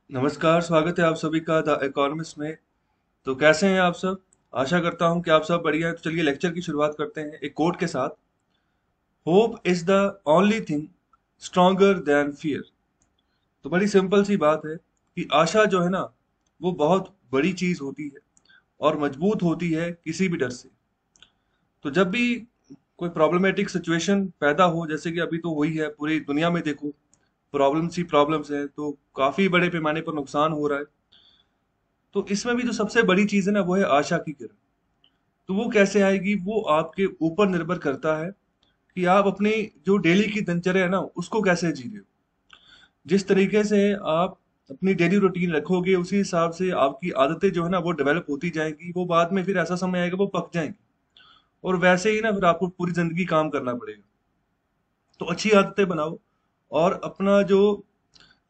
नमस्कार, स्वागत है आप सभी का द इकोनॉमिस्ट में। तो कैसे हैं आप सब? आशा करता हूं कि आप सब बढ़िया हैं। तो चलिए लेक्चर की शुरुआत करते हैं एक कोट के साथ। Hope is the only thing stronger than fear. तो बड़ी सिंपल सी बात है कि आशा जो है ना, वो बहुत बड़ी चीज होती है और मजबूत होती है किसी भी डर से। तो जब भी कोई प्रॉब्लमेटिक सिचुएशन पैदा हो, जैसे कि अभी तो हुई है पूरी दुनिया में, देखो प्रॉब्लम्स ही प्रॉब्लम्स है, तो काफी बड़े पैमाने पर नुकसान हो रहा है। तो इसमें भी जो सबसे बड़ी चीज है ना, वो है आशा की किरण। तो वो कैसे आएगी, वो आपके ऊपर निर्भर करता है कि आप अपनी जो डेली की दिनचर्या है ना, उसको कैसे जी रहे हो। जिस तरीके से आप अपनी डेली रूटीन रखोगे, उसी हिसाब से आपकी आदतें जो है ना, वो डेवलप होती जाएंगी। वो बाद में फिर ऐसा समय आएगा वो पक जाएंगी, और वैसे ही ना फिर आपको पूरी जिंदगी काम करना पड़ेगा। तो अच्छी आदतें बनाओ, और अपना जो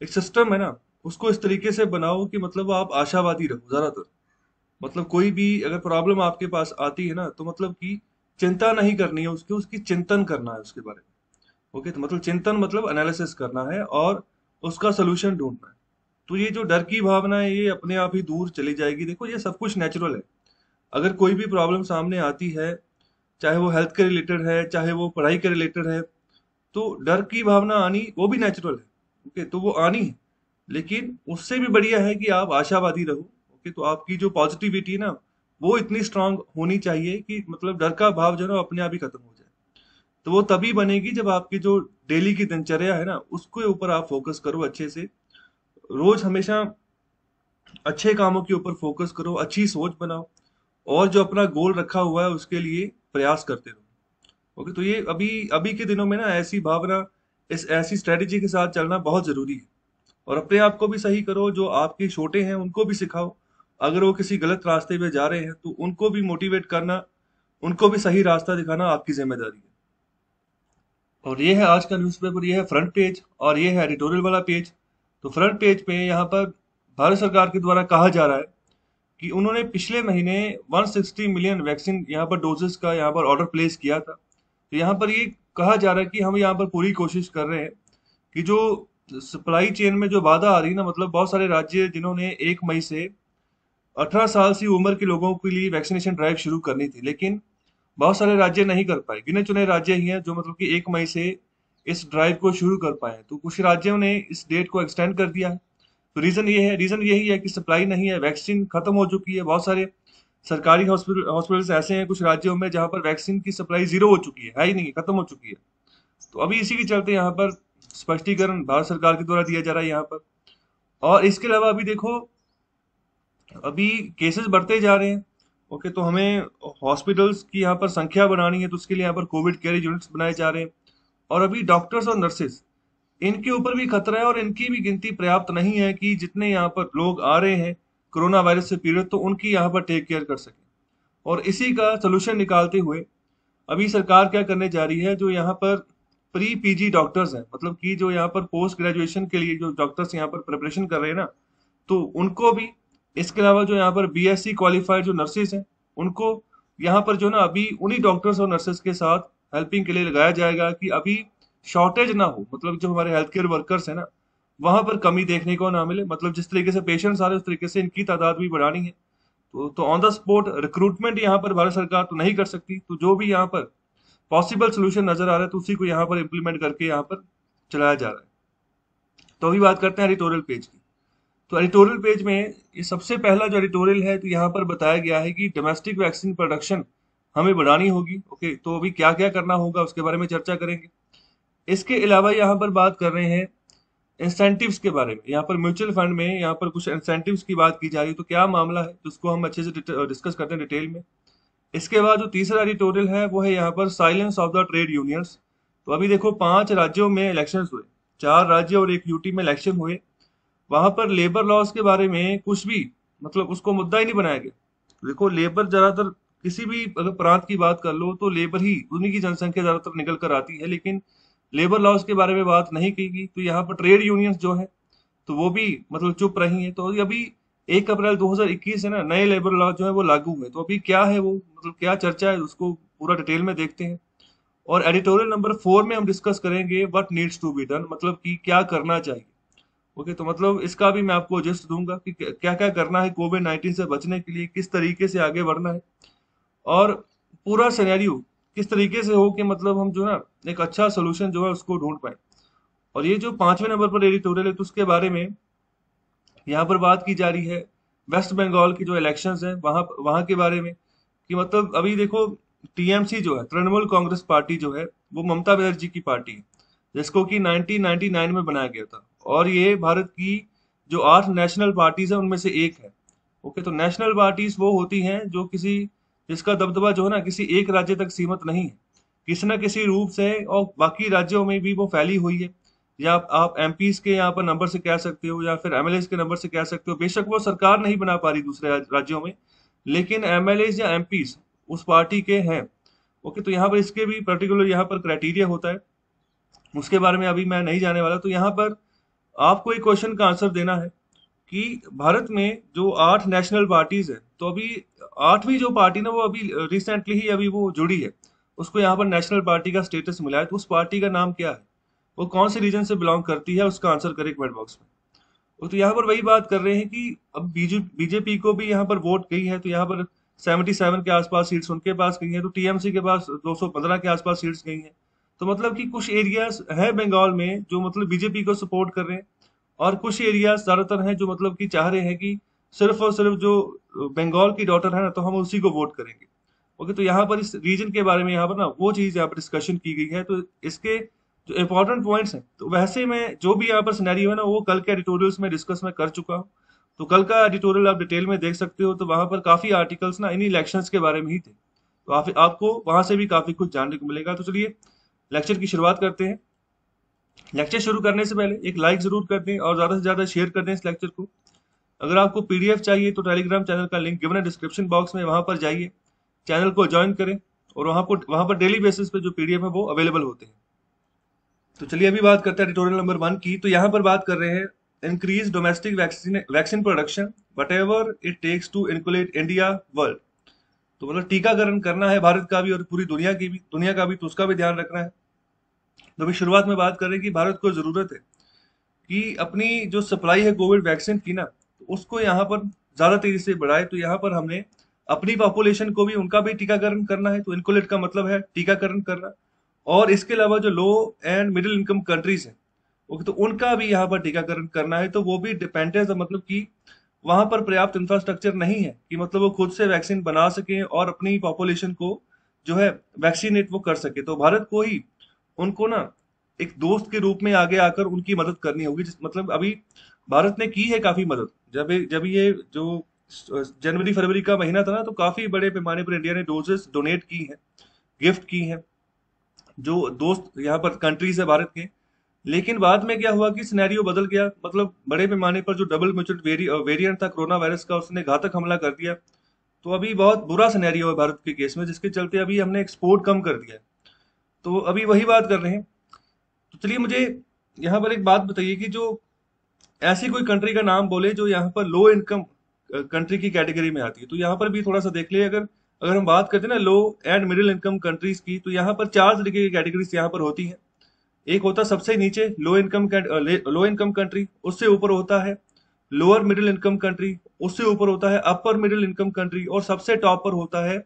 एक सिस्टम है ना, उसको इस तरीके से बनाओ कि मतलब आप आशावादी रहो ज्यादातर। मतलब कोई भी अगर प्रॉब्लम आपके पास आती है ना, तो मतलब कि चिंता नहीं करनी है उसकी उसकी चिंतन करना है उसके बारे में। ओके, तो मतलब चिंतन मतलब एनालिसिस करना है और उसका सोल्यूशन ढूंढना है। तो ये जो डर की भावना है, ये अपने आप ही दूर चली जाएगी। देखो, ये सब कुछ नेचुरल है। अगर कोई भी प्रॉब्लम सामने आती है, चाहे वो हेल्थ के रिलेटेड है, चाहे वो पढ़ाई के रिलेटेड है, तो डर की भावना आनी वो भी नेचुरल है। ओके, तो वो आनी है। लेकिन उससे भी बढ़िया है कि आप आशावादी रहो। ओके, तो आपकी जो पॉजिटिविटी है ना, वो इतनी स्ट्रांग होनी चाहिए कि मतलब डर का भाव जो है ना, अपने आप ही खत्म हो जाए। तो वो तभी बनेगी जब आपकी जो डेली की दिनचर्या है ना, उसके ऊपर आप फोकस करो अच्छे से। रोज हमेशा अच्छे कामों के ऊपर फोकस करो, अच्छी सोच बनाओ, और जो अपना गोल रखा हुआ है उसके लिए प्रयास करते रहो। ओके, तो ये अभी अभी के दिनों में ना ऐसी भावना, इस ऐसी स्ट्रेटेजी के साथ चलना बहुत जरूरी है। और अपने आप को भी सही करो, जो आपके छोटे हैं उनको भी सिखाओ। अगर वो किसी गलत रास्ते पे जा रहे हैं, तो उनको भी मोटिवेट करना, उनको भी सही रास्ता दिखाना आपकी जिम्मेदारी है। और ये है आज का न्यूज़पेपर, ये है फ्रंट पेज, और ये है एडिटोरियल वाला पेज। तो फ्रंट पेज पे यहाँ पर भारत सरकार के द्वारा कहा जा रहा है कि उन्होंने पिछले महीने 160 मिलियन वैक्सीन यहाँ पर डोजेस का यहाँ पर ऑर्डर प्लेस किया था। तो यहाँ पर ये कहा जा रहा है कि हम यहाँ पर पूरी कोशिश कर रहे हैं कि जो सप्लाई चेन में जो बाधा आ रही है ना, मतलब बहुत सारे राज्य जिन्होंने 1 मई से 18 साल से उम्र के लोगों के लिए वैक्सीनेशन ड्राइव शुरू करनी थी, लेकिन बहुत सारे राज्य नहीं कर पाए। गिने चुने राज्य ही हैं जो मतलब कि 1 मई से इस ड्राइव को शुरू कर पाए हैं। तो कुछ राज्यों ने इस डेट को एक्सटेंड कर दिया है। तो रीजन यही है कि सप्लाई नहीं है, वैक्सीन खत्म हो चुकी है। बहुत सारे सरकारी हॉस्पिटल्स ऐसे हैं कुछ राज्यों में जहां पर वैक्सीन की सप्लाई जीरो हो चुकी है ही नहीं, खत्म हो चुकी है। तो अभी इसी के चलते यहाँ पर स्पष्टीकरण भारत सरकार के द्वारा दिया जा रहा है यहाँ पर। और इसके अलावा अभी देखो, अभी केसेस बढ़ते जा रहे हैं। ओके, तो हमें हॉस्पिटल्स की यहाँ पर संख्या बढ़ानी है, तो उसके लिए यहाँ पर कोविड केयर यूनिट्स बनाए जा रहे हैं। और अभी डॉक्टर्स और नर्सेस, इनके ऊपर भी खतरा है, और इनकी भी गिनती पर्याप्त नहीं है कि जितने यहाँ पर लोग आ रहे हैं कोरोना वायरस से पीड़ित, तो उनकी यहाँ पर टेक केयर कर सके। और इसी का सोल्यूशन निकालते हुए अभी सरकार क्या करने जा रही है, जो यहाँ पर प्री पीजी डॉक्टर्स हैं, मतलब कि जो यहाँ पर पोस्ट ग्रेजुएशन के लिए जो डॉक्टर्स यहाँ पर प्रिपरेशन कर रहे हैं ना, तो उनको भी, इसके अलावा जो यहाँ पर बीएससी क्वालिफाइड जो नर्सेज हैं, उनको यहाँ पर जो ना अभी उन्हीं डॉक्टर्स और नर्सेज के साथ हेल्पिंग के लिए लगाया जाएगा कि अभी शॉर्टेज ना हो। मतलब जो हमारे हेल्थ केयर वर्कर्स है ना, वहां पर कमी देखने को ना मिले। मतलब जिस तरीके से पेशेंट्स आ रहे हैं, उस तरीके से इनकी तादाद भी बढ़ानी है। तो ऑन द स्पॉट रिक्रूटमेंट यहाँ पर भारत सरकार तो नहीं कर सकती। तो जो भी यहाँ पर पॉसिबल सोल्यूशन नजर आ रहा है, तो उसी को यहाँ पर इम्प्लीमेंट करके यहाँ पर चलाया जा रहा है। तो अभी बात करते हैं एडिटोरियल पेज की। तो एडिटोरियल पेज में ये सबसे पहला जो एडिटोरियल है, तो यहाँ पर बताया गया है कि डोमेस्टिक वैक्सीन प्रोडक्शन हमें बढ़ानी होगी। ओके, तो अभी क्या क्या करना होगा उसके बारे में चर्चा करेंगे। इसके अलावा यहाँ पर बात कर रहे हैं इंसेंटिव्स के बारे में। यहाँ पर म्यूचुअल फंड में यहाँ पर कुछ इंसेंटिव्स की बात की जा रही है, तो क्या मामला है, तो उसको हम अच्छे से डिस्कस करते हैं डिटेल में। इसके बाद जो तीसरा एडिटोरियल है, वो है यहाँ पर silence of the trade unions. तो अभी देखो, 5 राज्यों में इलेक्शंस हुए, 4 राज्य और एक यूटी में इलेक्शन हुए। वहां पर लेबर लॉज के बारे में कुछ भी, मतलब उसको मुद्दा ही नहीं बनाया गया। देखो, लेबर ज्यादातर, किसी भी अगर प्रांत की बात कर लो, तो लेबर ही, उन्हीं की जनसंख्या ज्यादातर निकल कर आती है, लेकिन लेबर लॉज के बारे में बात नहीं की गई। तो यहाँ पर ट्रेड यूनियंस जो है, तो वो भी मतलब चुप रही है। तो अभी 1 अप्रैल 2021 है ना, नए लेबर लॉ जो है वो लागू हुए। तो अभी क्या है वो, मतलब क्या चर्चा है, उसको पूरा डिटेल में देखते हैं। और एडिटोरियल नंबर 4 में हम डिस्कस करेंगे what needs to be done, मतलब कि क्या करना चाहिए। ओके, तो मतलब इसका भी मैं आपको जस्ट दूंगा कि क्या क्या करना है कोविड 19 से बचने के लिए, किस तरीके से आगे बढ़ना है, और पूरा सिनेरियो किस तरीके से हो कि मतलब हम जो है ना एक अच्छा सोल्यूशन जो है उसको ढूंढ पाए। और ये जो 5वें नंबर पर एडिटोरियल है, तो उसके बारे में यहाँ पर बात की जा रही है वेस्ट बंगाल की जो इलेक्शंस हैं वहां वहां के बारे में, कि मतलब अभी देखो, टीएमसी जो है, तृणमूल कांग्रेस पार्टी जो है, वो ममता बनर्जी की पार्टी है, जिसको कि 1999 में बनाया गया था। और ये भारत की जो 8 नेशनल पार्टीज है उनमें से एक है। ओके, तो नेशनल पार्टीज वो होती हैं जो किसी, जिसका दबदबा जो है ना किसी एक राज्य तक सीमित नहीं है, किसी न किसी रूप से और बाकी राज्यों में भी वो फैली हुई है। या आप एमपीज के यहाँ पर नंबर से कह सकते हो, या फिर एमएलएज के नंबर से कह सकते हो। बेशक वो सरकार नहीं बना पा रही दूसरे राज्यों में, लेकिन एमएलएज या एमपीज उस पार्टी के हैं। ओके, तो यहाँ पर इसके भी पर्टिकुलर यहाँ पर क्राइटेरिया होता है, उसके बारे में अभी मैं नहीं जाने वाला। तो यहाँ पर आपको एक क्वेश्चन का आंसर देना है कि भारत में जो 8 नेशनल पार्टीज है, तो अभी 8वीं जो पार्टी ना वो अभी रिसेंटली ही अभी वो जुड़ी है, उसको यहाँ पर नेशनल पार्टी का स्टेटस मिला है। तो उस पार्टी का नाम क्या है, वो कौन से रीजन से बिलोंग करती है, उसका आंसर करें कमेंट बॉक्स में। तो यहाँ पर वही बात कर रहे हैं कि अब बीजेपी को भी यहाँ पर वोट गई है, तो यहाँ पर 77 के आसपास सीट्स उनके पास गई हैं, तो टीएमसी के पास 215 के आसपास सीट्स गई हैं। तो मतलब कि कुछ एरियाज है बंगाल में जो मतलब बीजेपी को सपोर्ट कर रहे हैं, और कुछ एरियाज ज्यादातर हैं जो मतलब कि चाह रहे हैं कि सिर्फ और सिर्फ जो बंगाल की डॉटर है ना, तो हम उसी को वोट करेंगे। ओके, तो यहाँ पर इस रीजन के बारे में यहाँ पर ना वो चीज यहाँ पर डिस्कशन की गई है। तो इसके जो इंपॉर्टेंट पॉइंट्स हैं, तो वैसे मैं जो भी यहाँ पर सिनेरियो है ना वो कल के एडिटोरियल्स में डिस्कस में कर चुका हूँ। तो कल का एडिटोरियल आप डिटेल में देख सकते हो, तो वहां पर काफी आर्टिकल्स ना इन्हीं इलेक्शंस के बारे में ही थे, तो आपको वहां से भी काफी कुछ जानने को मिलेगा। तो चलिए लेक्चर की शुरुआत करते हैं। लेक्चर शुरू करने से पहले एक लाइक जरूर कर दें और ज्यादा से ज्यादा शेयर कर दें इस लेक्चर को। अगर आपको पीडीएफ चाहिए तो टेलीग्राम चैनल का लिंक गिवन है डिस्क्रिप्शन बॉक्स में, वहां पर जाइए, चैनल को ज्वाइन करें, और वहां पर डेली बेसिस पे जो पीडीएफ है वो अवेलेबल होते हैं। तो चलिए अभी बात करते हैं एडिटोरियल नंबर 1 की। तो यहाँ पर बात कर रहे हैं increase domestic vaccine production whatever it takes to inoculate India world. तो मतलब टीकाकरण करना है भारत का भी और पूरी दुनिया का भी, तो उसका भी ध्यान रखना है। तो अभी शुरुआत में बात कर रहे हैं कि भारत को जरूरत है कि अपनी जो सप्लाई है कोविड वैक्सीन की ना, तो उसको यहाँ पर ज्यादा तेजी से बढ़ाए। तो यहाँ पर हमने अपनी पॉपुलेशन को भी, उनका भी टीकाकरण करना है। तो इनकुलेट का मतलब है टीकाकरण करना। और इसके अलावा जो लो एंड मिडिल इनकम कंट्रीज हैं, ओके, तो उनका भी यहाँ पर टीकाकरण करना है। तो वो भी डिपेंडेंट है, मतलब कि वहां पर पर्याप्त इंफ्रास्ट्रक्चर नहीं है कि मतलब वो खुद से वैक्सीन बना सके और अपनी पॉपुलेशन को जो है वैक्सीनेट वो कर सके। तो भारत को ही उनको ना एक दोस्त के रूप में आगे आकर उनकी मदद करनी होगी। मतलब अभी भारत ने की है काफी मदद। जब ये जो जनवरी फरवरी का महीना था ना, तो काफी बड़े पैमाने पर इंडिया ने डोजेस डोनेट की हैं, गिफ्ट की हैं, जो दोस्त यहाँ पर कंट्रीज है भारत के। लेकिन बाद में क्या हुआ कि सिनेरियो बदल गया, मतलब बड़े पैमाने पर जो डबल म्यूटेंट वेरिएंट था कोरोना वायरस का, उसने घातक हमला कर दिया। तो अभी बहुत बुरा सिनेरियो है भारत के केस में, जिसके चलते अभी हमने एक्सपोर्ट कम कर दिया है। तो अभी वही बात कर रहे हैं। तो चलिए मुझे यहाँ पर एक बात बताइए कि जो ऐसी कोई कंट्री का नाम बोले जो यहाँ पर लो इनकम कंट्री की कैटेगरी में आती है। तो यहाँ पर भी थोड़ा सा देख लिए, अगर अगर हम बात करते हैं ना लो एंड मिडिल इनकम कंट्रीज की, तो यहाँ पर 4 तरीके की कैटेगरीज यहाँ पर होती हैं। एक होता है सबसे नीचे लो इनकम कंट्री, उससे ऊपर होता है लोअर मिडिल इनकम कंट्री, उससे ऊपर होता है अपर मिडिल इनकम कंट्री, और सबसे टॉप पर होता है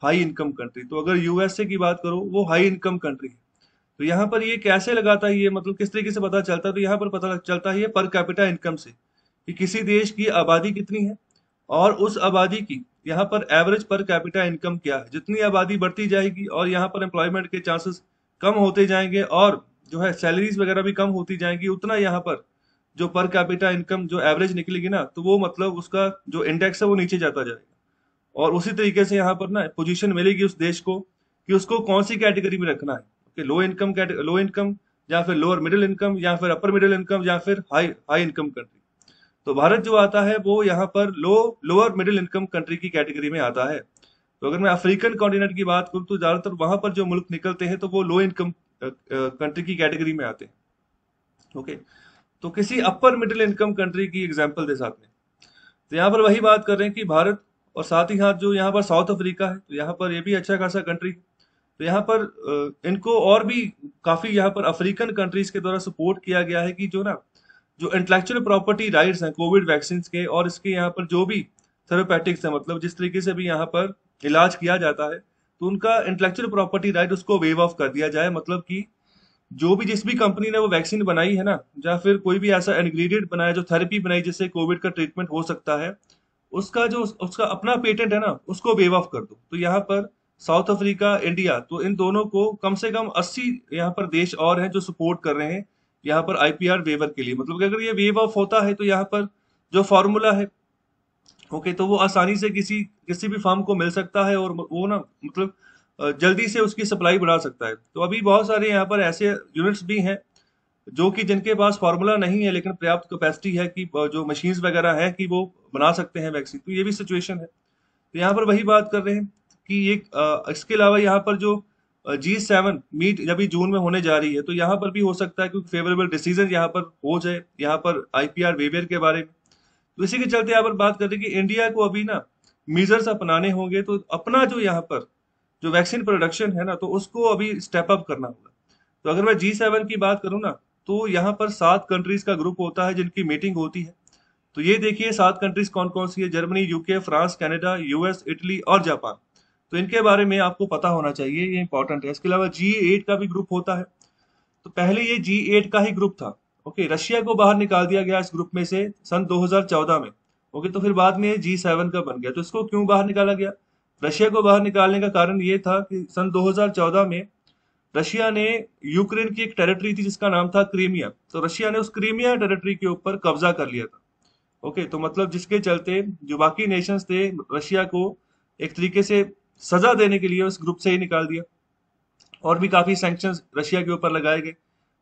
हाई इनकम कंट्री। तो अगर यूएसए की बात करो, वो हाई इनकम कंट्री है। तो यहाँ पर ये कैसे लगाता है, ये मतलब किस तरीके से पता चलता है, तो यहाँ पर पता चलता है ये पर कैपिटा इनकम से, कि किसी देश की आबादी कितनी है और उस आबादी की यहाँ पर एवरेज पर कैपिटा इनकम क्या है। जितनी आबादी बढ़ती जाएगी और यहाँ पर एम्प्लॉयमेंट के चांसेस कम होते जाएंगे और जो है सैलरीज वगैरह भी कम होती जाएंगी, उतना यहाँ पर जो पर कैपिटा इनकम जो एवरेज निकलेगी ना, तो वो मतलब उसका जो इंडेक्स है वो नीचे जाता जाएगा। और उसी तरीके से यहाँ पर ना पोजीशन मिलेगी उस देश को कि उसको कौन सी कैटेगरी में रखना है, कि लो इनकम, या फिर लोअर मिडिल इनकम, या फिर अपर मिडिल इनकम, या फिर हाई हाई इनकम कंट्री। तो भारत जो आता है वो यहाँ पर लोअर मिडिल इनकम कंट्री की कैटेगरी में आता है। तो अगर मैं अफ्रीकन कॉन्टिनेंट की बात करूँ, तो ज्यादातर वहां पर जो मुल्क निकलते हैं तो वो लो इनकम कंट्री की कैटेगरी में आते हैं। ओके, तो किसी अपर मिडिल इनकम कंट्री की एग्जांपल दे साथ में। तो यहाँ पर वही बात कर रहे हैं कि भारत और साथ ही साथ जो यहाँ पर साउथ अफ्रीका है, तो यहाँ पर ये भी अच्छा खासा कंट्री। तो यहाँ पर इनको और भी काफी यहाँ पर अफ्रीकन कंट्रीज के द्वारा सपोर्ट किया गया है कि जो ना जो इंटेलेक्चुअल प्रॉपर्टी राइट्स हैं कोविड वैक्सीन के, और इसके यहाँ पर जो भी थेरेपेटिक्स है, मतलब जिस तरीके से भी यहाँ पर इलाज किया जाता है, तो उनका इंटेलेक्चुअल प्रॉपर्टी राइट उसको वेव ऑफ कर दिया जाए। मतलब कि जो भी जिस भी कंपनी ने वो वैक्सीन बनाई है ना, या फिर कोई भी ऐसा इंग्रेडिएंट बनाया, जो थेरेपी बनाई जिससे कोविड का ट्रीटमेंट हो सकता है, उसका जो उसका अपना पेटेंट है ना, उसको वेव ऑफ कर दो। तो यहाँ पर साउथ अफ्रीका, इंडिया, तो इन दोनों को कम से कम 80 यहाँ पर देश और हैं जो सपोर्ट कर रहे हैं यहाँ पर आईपीआर वेवर के लिए। मतलब कि अगर ये वेव ऑफ होता है तो यहाँ पर जो फॉर्मूला है, ओके, तो वो आसानी से किसी किसी भी फार्म को मिल सकता है, और वो ना मतलब जल्दी से उसकी सप्लाई बढ़ा सकता है। तो अभी बहुत सारे यहाँ पर ऐसे यूनिट्स भी हैं जो कि जिनके पास फार्मूला नहीं है लेकिन पर्याप्त कैपेसिटी है कि जो मशीन्स वगैरह हैं कि वो बना सकते हैं वैक्सीन। तो ये भी सिचुएशन है। तो यहाँ पर वही बात कर रहे हैं कि ये इसके अलावा यहाँ पर जो G7 मीट अभी जून में होने जा रही है, तो यहाँ पर भी हो सकता है क्योंकि फेवरेबल डिसीजन यहाँ पर हो जाए यहाँ पर आईपीआर वेवियर के बारे में। तो इसी के चलते यहाँ पर बात कर रहे हैं कि इंडिया को अभी ना मीजर्स अपनाने होंगे, तो अपना जो यहाँ पर जो वैक्सीन प्रोडक्शन है ना, तो उसको अभी स्टेप अप करना होगा। तो अगर मैं G7 की बात करूँ ना, तो यहाँ पर 7 कंट्रीज का ग्रुप होता है जिनकी मीटिंग होती है। तो ये देखिए 7 कंट्रीज कौन कौन सी है: Germany, UK, France, Canada, US, Italy और जापान। तो इनके बारे में आपको पता होना चाहिए, ये इंपॉर्टेंट है। इसके अलावा G8 का भी ग्रुप होता है। तो पहले ये G8 का ही ग्रुप था, ओके, रशिया को बाहर निकाल दिया गया इस ग्रुप में से सन 2014 में, ओके। तो फिर बाद में G7 का बन गया। तो इसको क्यों बाहर निकाला गया? रशिया को बाहर निकालने का कारण ये था कि सन 2014 में रशिया ने यूक्रेन की एक टेरिटरी थी जिसका नाम था क्रीमिया, तो रशिया ने उस क्रीमिया टेरिटरी के ऊपर कब्जा कर लिया था, ओके। तो मतलब जिसके चलते जो बाकी नेशंस थे, रशिया को एक तरीके से सजा देने के लिए उस ग्रुप से ही निकाल दिया, और भी काफी सैंक्शंस रशिया के ऊपर लगाए गए,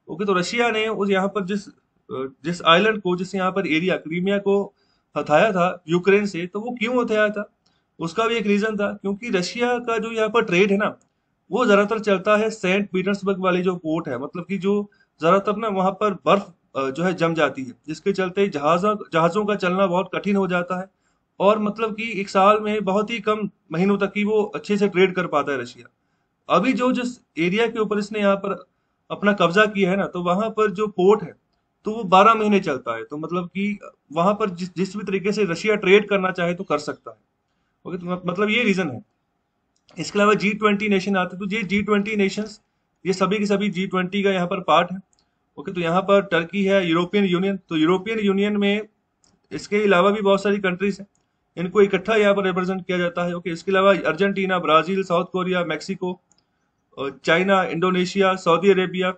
ओके। तो रशिया ने उस यहाँ पर जिस आइलैंड को, जिस यहाँ पर एरिया क्रीमिया को हटाया था यूक्रेन से, तो वो क्यों हटाया था? उसका भी एक रीजन था, क्योंकि रशिया का जो यहाँ पर ट्रेड है ना, वो ज्यादातर चलता है सेंट पीटर्सबर्ग वाली जो पोर्ट है। मतलब कि जो ज्यादातर ना वहां पर बर्फ जो है जम जाती है, जिसके चलते जहाजों जहाजों का चलना बहुत कठिन हो जाता है, और मतलब कि एक साल में बहुत ही कम महीनों तक ही वो अच्छे से ट्रेड कर पाता है रशिया। अभी जो जिस एरिया के ऊपर इसने यहाँ पर अपना कब्जा किया है ना, तो वहां पर जो पोर्ट है, तो वो 12 महीने चलता है। तो मतलब कि वहां पर जिस भी तरीके से रशिया ट्रेड करना चाहे तो कर सकता है, ओके। तो मतलब ये रीजन है। इसके अलावा G20 नेशन आते हैं, तो ये G20 नेशंस, ये सभी के सभी G20 का यहाँ पर पार्ट है, ओके। तो यहाँ पर टर्की है, यूरोपियन यूनियन, तो यूरोपियन यूनियन में इसके अलावा भी बहुत सारी कंट्रीज हैं, इनको इकट्ठा यहाँ पर रिप्रेजेंट किया जाता है, ओके। इसके अलावा Argentina, Brazil, south Korea, Mexico, China, Indonesia, Saudi Arabia,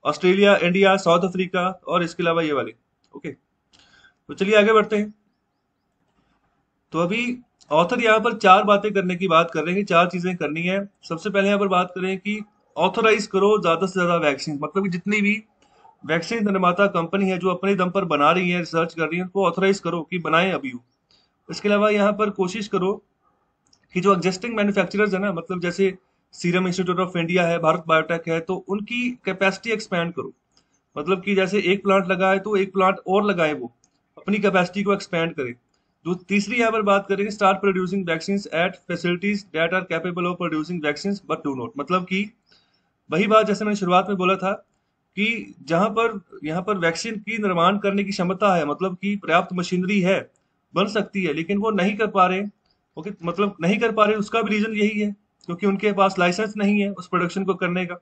Australia, India, south Africa, और इसके अलावा ये वाले, ओके। तो चलिए आगे बढ़ते हैं। तो अभी ऑथर यहाँ पर 4 बातें करने की बात कर रहे हैं, 4 चीजें करनी है। सबसे पहले यहाँ पर बात करें कि ऑथराइज करो ज्यादा से ज्यादा वैक्सीन, मतलब कि जितनी भी वैक्सीन निर्माता कंपनी है जो अपने दम पर बना रही है, रिसर्च कर रही है, उनको ऑथराइज करो कि बनाएं अभी वो। इसके अलावा यहाँ पर कोशिश करो कि जो एग्जिस्टिंग मैन्युफैक्चरर्स है ना, मतलब जैसे सीरम इंस्टीट्यूट ऑफ इंडिया है, भारत बायोटेक है, तो उनकी कैपेसिटी एक्सपैंड करो। मतलब कि जैसे एक प्लांट लगा है तो एक प्लांट और लगाए, वो अपनी कैपेसिटी को एक्सपैंड करे। जो तीसरी यहाँ पर बात करेंगे, start producing vaccine at facilities that are capable of producing vaccine but do not. मतलब कि वही बात जैसे मैंने शुरुआत में बोला था कि जहां पर यहाँ पर वैक्सीन की निर्माण करने की क्षमता है, मतलब कि पर्याप्त मशीनरी है, बन सकती है, लेकिन वो नहीं कर पा रहे, ओके। मतलब नहीं कर पा रहे, उसका भी रीजन यही है क्योंकि उनके पास लाइसेंस नहीं है उस प्रोडक्शन को करने का।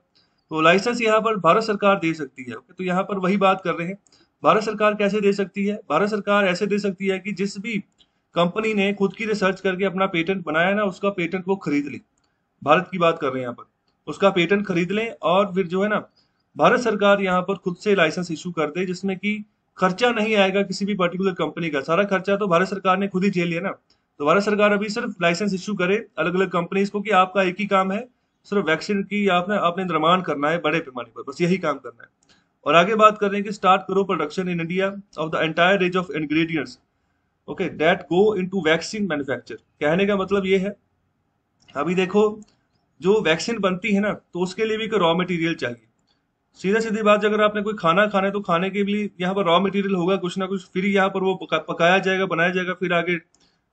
तो लाइसेंस यहाँ पर भारत सरकार दे सकती है, ओके। तो यहाँ पर वही बात कर रहे हैं, भारत सरकार कैसे दे सकती है? भारत सरकार ऐसे दे सकती है कि जिस भी कंपनी ने खुद की रिसर्च करके अपना पेटेंट बनाया ना, उसका पेटेंट वो खरीद ले। भारत की बात कर रहे हैं यहाँ पर, उसका पेटेंट खरीद लें, और फिर जो है ना, भारत सरकार यहाँ पर खुद से लाइसेंस इशू कर दे, जिसमें कि खर्चा नहीं आएगा किसी भी पर्टिकुलर कंपनी का, सारा खर्चा तो भारत सरकार ने खुद ही झेल लिया ना। तो भारत सरकार अभी सिर्फ लाइसेंस इशू करे अलग अलग कंपनीज को कि आपका एक ही काम है, सिर्फ वैक्सीन की आपने आपने निर्माण करना है बड़े पैमाने पर, बस यही काम करना है। और आगे बात कर रहे हैं कि स्टार्ट करो production in India of the entire range of ingredients, okay, that go into vaccine manufacture. कहने का मतलब ये है, अभी देखो जो वैक्सीन बनती है ना, तो उसके लिए भी कोई रॉ मटेरियल चाहिए। सीधा सीधी बात, अगर आपने कोई खाना खाना है तो खाने के लिए यहाँ पर रॉ मटेरियल होगा कुछ ना कुछ, फिर यहाँ पर वो पकाया जाएगा, बनाया जाएगा, फिर आगे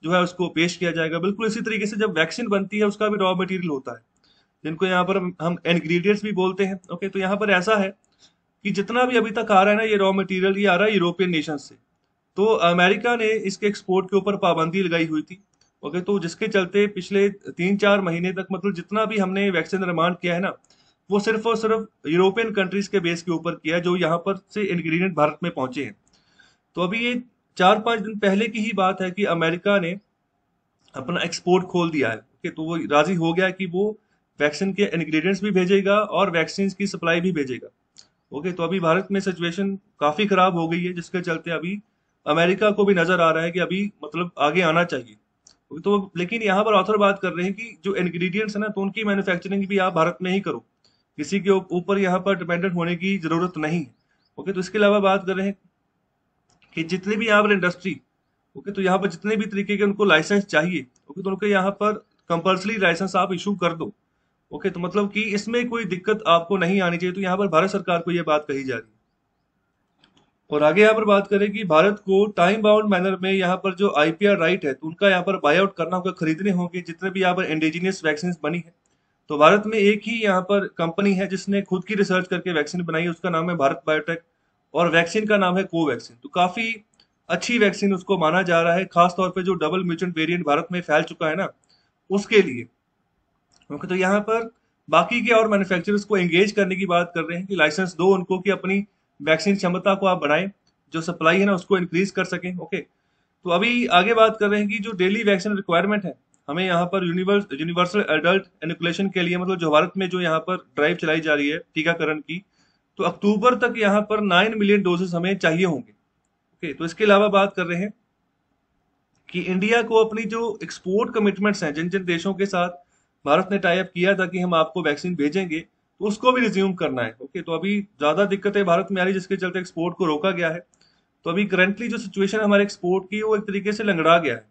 जो है उसको पेश किया जाएगा। बिल्कुल इसी तरीके से जब वैक्सीन बनती है उसका भी रॉ मटेरियल होता है, जिनको यहाँ पर हम इंग्रेडिएंट्स भी बोलते हैं, ओके। तो यहाँ पर ऐसा है कि जितना भी अभी तक आ रहा है ना ये रॉ मटेरियल, ये आ रहा है यूरोपियन नेशन से। तो अमेरिका ने इसके एक्सपोर्ट के ऊपर पाबंदी लगाई हुई थी। ओके, तो जिसके चलते पिछले 3-4 महीने तक मतलब जितना भी हमने वैक्सीन निर्माण किया है ना, वो सिर्फ और सिर्फ यूरोपियन कंट्रीज के बेस के ऊपर किया है, जो यहाँ पर से इंग्रेडिएंट भारत में पहुंचे हैं। तो अभी ये 4-5 दिन पहले की ही बात है कि अमेरिका ने अपना एक्सपोर्ट खोल दिया है। ओके, तो वो राजी हो गया कि वो वैक्सीन के इंग्रेडिएंट्स भी भेजेगा और वैक्सीन की सप्लाई भी भेजेगा। ओके, तो अभी भारत में सिचुएशन काफी खराब हो गई है, जिसके चलते अभी अमेरिका को भी नजर आ रहा है कि अभी मतलब आगे आना चाहिए। तो लेकिन यहाँ पर ऑथर बात कर रहे हैं कि जो इंग्रेडिएंट्स है ना, तो उनकी मैन्युफैक्चरिंग भी आप भारत में ही करो, किसी के ऊपर यहाँ पर डिपेंडेंट होने की जरूरत नहीं है। ओके, तो इसके अलावा बात कर रहे हैं कि जितने भी यहाँ पर इंडस्ट्री, ओके, तो यहाँ पर जितने भी तरीके के उनको लाइसेंस चाहिए, ओके, तो उनको यहाँ पर कंपल्सरी लाइसेंस आप इशू कर दो। ओके, तो मतलब कि इसमें कोई दिक्कत आपको नहीं आनी चाहिए। तो यहाँ पर भारत सरकार को ये बात कही जा रही है। और आगे यहाँ पर बात करें कि भारत को टाइम बाउंड मैनर में यहाँ पर जो आईपीआर राइट है, तो उनका यहाँ पर बाय आउट करना होगा, खरीदने होंगे जितने भी यहाँ पर इंडिजिनियस वैक्सीन बनी है। तो भारत में एक ही यहाँ पर कंपनी है जिसने खुद की रिसर्च करके वैक्सीन बनाई है, उसका नाम है भारत बायोटेक, और वैक्सीन का नाम है कोवैक्सीन। तो काफी अच्छी वैक्सीन उसको माना जा रहा है, खास तौर पे जो डबल म्यूटेंट वेरिएंट भारत में फैल चुका है ना, उसके लिए। ओके, तो यहाँ पर बाकी के और मैन्युफैक्चरर्स को एंगेज करने की बात कर रहे हैं कि लाइसेंस दो उनको कि अपनी वैक्सीन क्षमता को आप बढ़ाएं, जो सप्लाई है ना उसको इंक्रीज कर सकें। ओके, तो अभी आगे बात कर रहे हैं कि जो डेली वैक्सीन रिक्वायरमेंट है, हमें यहाँ पर यूनिवर्सल एडल्ट इनोकुलेशन के लिए, मतलब जो भारत में जो यहाँ पर ड्राइव चलाई जा रही है टीकाकरण की, तो अक्टूबर तक यहाँ पर 9 मिलियन डोजेस हमें चाहिए होंगे। ओके, तो इसके अलावा बात कर रहे हैं कि इंडिया को अपनी जो एक्सपोर्ट कमिटमेंट्स हैं, जिन जिन देशों के साथ भारत ने टाई अप किया था कि हम आपको वैक्सीन भेजेंगे, तो उसको भी रिज्यूम करना है। ओके, तो अभी ज्यादा दिक्कतें भारत में आ रही, जिसके चलते एक्सपोर्ट को रोका गया है। तो अभी करंटली जो सिचुएशन है हमारे एक्सपोर्ट की, वो एक तरीके से लंगड़ा गया है।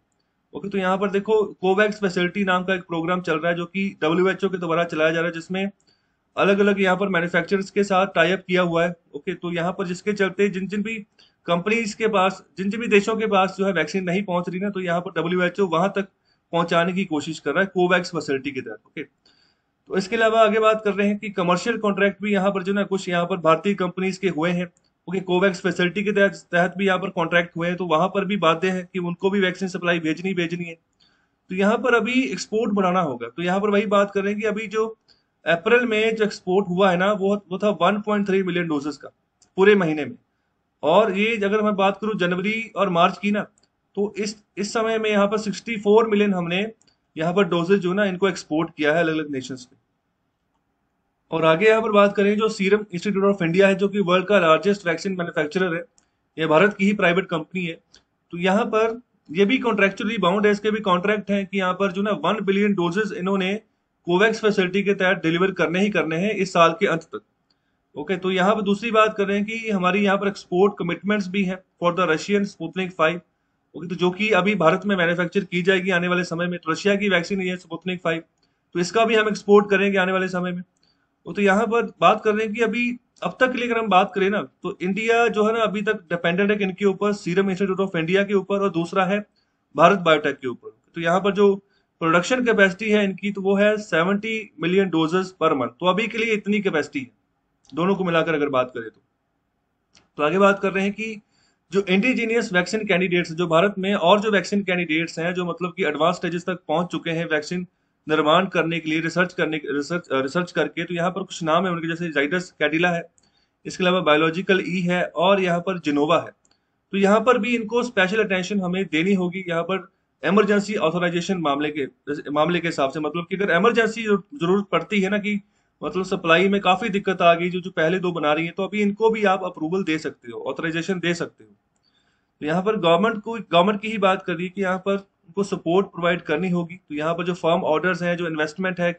ओके, तो यहाँ पर देखो कोवैक्स फैसिलिटी नाम का एक प्रोग्राम चल रहा है, जो कि डब्ल्यूएचओ के द्वारा चलाया जा रहा है, जिसमें अलग अलग यहाँ पर मैन्युफैक्चरर्स के साथ टाई अप किया हुआ है। ओके, तो यहाँ पर जिसके चलते जिन जिन भी कंपनीज के पास, जिन जिन भी देशों के पास जो है वैक्सीन नहीं पहुंच रही ना, तो यहाँ पर डब्ल्यूएचओ वहां तक पहुंचाने की कोशिश कर रहा है कोवैक्स फैसिलिटी के तहत। ओके, तो इसके अलावा आगे बात कर रहे हैं कि कमर्शियल कॉन्ट्रैक्ट भी यहाँ पर जो ना कुछ यहाँ पर भारतीय कंपनीज के हुए हैं। ओके, कोवैक्स फैसिलिटी के तहत तहत भी यहाँ पर कॉन्ट्रैक्ट हुए हैं, तो वहां पर भी बाध्य है कि उनको भी वैक्सीन सप्लाई भेजनी भेजनी है। तो यहाँ पर अभी एक्सपोर्ट बढ़ाना होगा। तो यहाँ पर वही बात कर रहे हैं कि अभी जो अप्रैल में जो एक्सपोर्ट हुआ है ना, वो था 1.3 मिलियन डोजेस का पूरे महीने में। और ये अगर मैं बात करूं जनवरी और मार्च की ना, तो इस समय में यहाँ पर 64 मिलियन हमने यहाँ पर डोजेज जो ना इनको एक्सपोर्ट किया है अलग अलग नेशंस में। और आगे यहाँ पर बात करें, जो सीरम इंस्टीट्यूट ऑफ इंडिया है, जो कि वर्ल्ड का लार्जेस्ट वैक्सीन मैन्युफैक्चरर है, ये भारत की ही प्राइवेट कंपनी है। तो यहाँ पर ये भी कॉन्ट्रेक्चुअली बाउंड है, इसके भी कॉन्ट्रैक्ट है कि यहाँ पर जो ना 1 बिलियन डोजेज इन्होंने कोवैक्स फैसिलिटी के तहत डिलीवर करने ही करने हैं इस साल के अंत तक। ओके, तो यहाँ पर दूसरी बात कर रहे हैं कि हमारी यहाँ पर एक्सपोर्ट कमिटमेंट्स भी हैं for the Russian Sputnik 5। Okay, तो जो कि अभी भारत में मैन्युफैक्चर की जाएगी आने वाले समय में। तो रशिया की वैक्सीन है स्पुतनिक 5, तो इसका भी हम एक्सपोर्ट करेंगे आने वाले समय में। तो यहाँ पर बात कर रहे हैं कि अभी अब तक के लिए अगर हम बात करें ना, तो इंडिया जो है ना अभी तक डिपेंडेंट है इनके ऊपर, सीरम इंस्टीट्यूट ऑफ इंडिया के ऊपर, और दूसरा है भारत बायोटेक के ऊपर। तो यहाँ पर जो प्रोडक्शन कैपेसिटी है इनकी, तो वो है 70 मिलियन डोजेस पर मंथ। तो अभी के लिए इतनी कैपेसिटी है दोनों को मिलाकर अगर बात करें तो आगे बात कर रहे हैं कि जो इंडिजीनियस वैक्सीन कैंडिडेट्स जो भारत में, और जो वैक्सीन कैंडिडेट्स हैं जो मतलब कि एडवांस स्टेजेस तक पहुंच चुके हैं वैक्सीन निर्माण करने के लिए, रिसर्च करके, तो यहाँ पर कुछ नाम है उनके, जैसे जाइडस कैडिला है, इसके अलावा बायोलॉजिकल ई है, और यहाँ पर जिनोवा है। तो यहाँ पर भी इनको स्पेशल अटेंशन हमें देनी होगी यहाँ पर इमरजेंसी ऑथराइजेशन मामले के हिसाब से। मतलब कि अगर इमरजेंसी जरूरत पड़ती है ना, कि मतलब सप्लाई में काफी दिक्कत आ गई, जो जो पहले दो बना रही है, तो अभी इनको भी आप अप्रूवल दे सकते हो, ऑथराइजेशन दे सकते हो। तो यहाँ पर गवर्नमेंट की ही बात कर रही है कि यहाँ पर उनको सपोर्ट प्रोवाइड करनी होगी। तो यहाँ पर जो फर्म ऑर्डर्स हैं, जो इन्वेस्टमेंट है,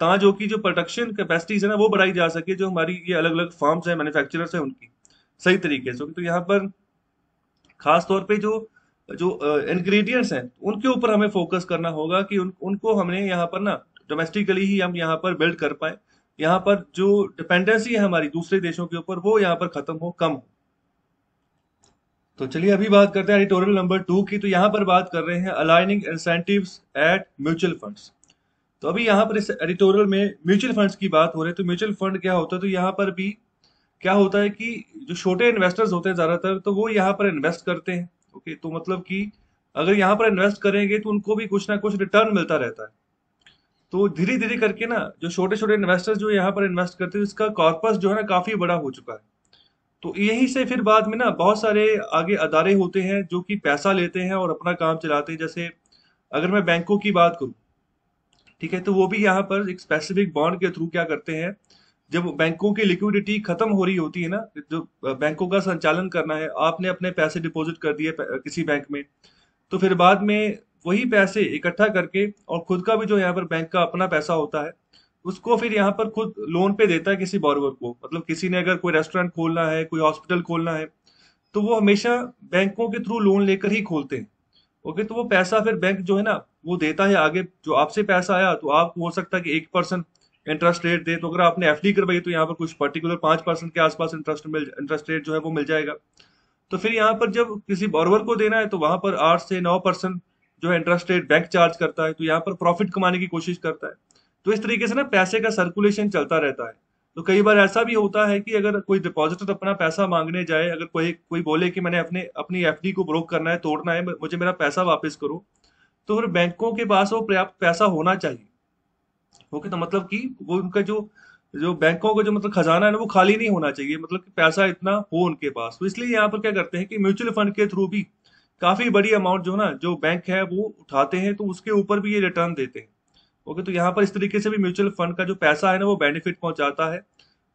ता जो कि जो प्रोडक्शन कैपेसिटीज है ना, वो बढ़ाई जा सके, जो हमारी ये अलग अलग फर्म्स हैं, मैन्युफैक्चरर्स हैं, उनकी सही तरीके से। तो यहाँ पर खास तौर पे जो जो इंग्रेडिएंट्स हैं उनके ऊपर हमें फोकस करना होगा कि उनको हमने यहाँ पर ना डोमेस्टिकली ही हम यहाँ पर बिल्ड कर पाए, यहाँ पर जो डिपेंडेंसी है हमारी दूसरे देशों के ऊपर, वो यहाँ पर खत्म हो, कम हो। तो चलिए अभी बात करते हैं एडिटोरियल नंबर 2 की। तो यहाँ पर बात कर रहे हैं aligning incentives at mutual funds. तो अभी यहाँ पर इस एडिटोरियल में म्यूचुअल फंड्स की बात हो रही है। तो म्यूचुअल फंड क्या होता है, तो यहाँ पर भी क्या होता है कि जो छोटे इन्वेस्टर्स होते हैं ज्यादातर, तो वो यहाँ पर इन्वेस्ट करते हैं। ओके, तो मतलब कि अगर यहाँ पर इन्वेस्ट करेंगे तो उनको भी कुछ ना कुछ रिटर्न मिलता रहता है। तो धीरे धीरे करके ना जो छोटे छोटे इन्वेस्टर्स जो यहाँ पर इन्वेस्ट करते हैं, इसका कॉर्पस जो है ना काफी बड़ा हो चुका है। तो यहीं से फिर बाद में ना बहुत सारे आगे अदारे होते हैं जो कि पैसा लेते हैं और अपना काम चलाते हैं। जैसे अगर मैं बैंकों की बात करूं, ठीक है, तो वो भी यहाँ पर एक स्पेसिफिक बॉन्ड के थ्रू क्या करते हैं, जब बैंकों की लिक्विडिटी खत्म हो रही होती है ना, जो बैंकों का संचालन करना है, आपने अपने पैसे डिपॉजिट कर दिए किसी बैंक में, तो फिर बाद में वही पैसे इकट्ठा करके और खुद का भी जो यहाँ पर बैंक का अपना पैसा होता है, उसको फिर यहाँ पर खुद लोन पे देता है किसी बॉरोवर को। मतलब किसी ने अगर कोई रेस्टोरेंट खोलना है, कोई हॉस्पिटल खोलना है, तो वो हमेशा बैंकों के थ्रू लोन लेकर ही खोलते हैं। ओके, तो वो पैसा फिर बैंक जो है ना वो देता है आगे। जो आपसे पैसा आया तो आप हो सकता है कि 1% इंटरेस्ट रेट दे, तो अगर आपने एफडी करवाई तो यहाँ पर कुछ पर्टिकुलर 5% के आसपास इंटरेस्ट रेट जो है वो मिल जाएगा। तो फिर यहाँ पर जब किसी बॉर्वर को देना है तो वहां पर 8 से 9% जो है इंटरेस्ट रेट बैंक चार्ज करता है, तो यहाँ पर प्रॉफिट कमाने की कोशिश करता है। तो इस तरीके से ना पैसे का सर्कुलेशन चलता रहता है। तो कई बार ऐसा भी होता है कि अगर कोई डिपॉजिटर अपना पैसा मांगने जाए, अगर कोई कोई बोले कि मैंने अपनी एफडी को ब्रोक करना है, तोड़ना है, मुझे मेरा पैसा वापस करो, तो फिर बैंकों के पास वो पर्याप्त पैसा होना चाहिए। ओके, तो मतलब कि वो उनका जो जो बैंकों का जो मतलब खजाना है ना वो खाली नहीं होना चाहिए, मतलब कि पैसा इतना हो उनके पास। तो इसलिए यहाँ पर क्या करते हैं कि म्यूचुअल फंड के थ्रू भी काफी बड़ी अमाउंट जो ना जो बैंक है वो उठाते हैं, तो उसके ऊपर भी ये रिटर्न देते हैं। ओके, तो यहाँ पर इस तरीके से भी म्यूचुअल फंड का जो पैसा है ना वो बेनिफिट पहुंचाता है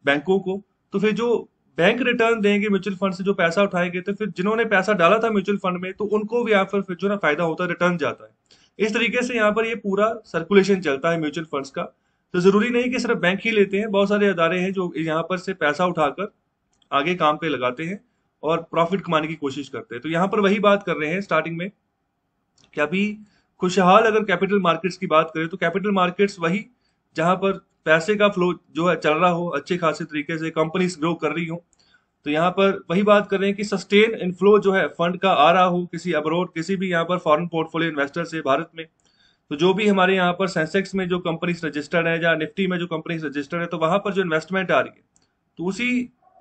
बैंकों को। तो फिर जो बैंक रिटर्न देंगे म्यूचुअल फंड से जो पैसा उठाएंगे, तो फिर जिन्होंने पैसा डाला था म्यूचुअल फंड में, तो उनको भी यहाँ पर फिर जो ना फायदा होता है, रिटर्न जाता है। इस तरीके से यहाँ पर ये पूरा सर्कुलेशन चलता है म्यूचुअल फंड्स का। तो जरूरी नहीं कि सिर्फ बैंक ही लेते हैं, बहुत सारे अदारे हैं जो यहाँ पर से पैसा उठाकर आगे काम पे लगाते हैं और प्रॉफिट कमाने की कोशिश करते हैं। तो यहाँ पर वही बात कर रहे हैं स्टार्टिंग में कि अभी खुशहाल अगर कैपिटल मार्केट्स की बात करें, तो कैपिटल मार्केट्स वही जहां पर पैसे का फ्लो जो है चल रहा हो अच्छे खासे तरीके से, कंपनीज ग्रो कर रही हो। तो यहाँ पर वही बात कर रहे हैं कि सस्टेन इनफ्लो जो है फंड का आ रहा हो किसी अब्रोड, किसी भी यहाँ पर फॉरेन पोर्टफोलियो इन्वेस्टर से भारत में। तो जो भी हमारे यहाँ पर सेंसेक्स में जो कंपनीज रजिस्टर्ड है या निफ्टी में जो कंपनीज रजिस्टर्ड है, तो वहां पर जो इन्वेस्टमेंट आ रही है, तो उसी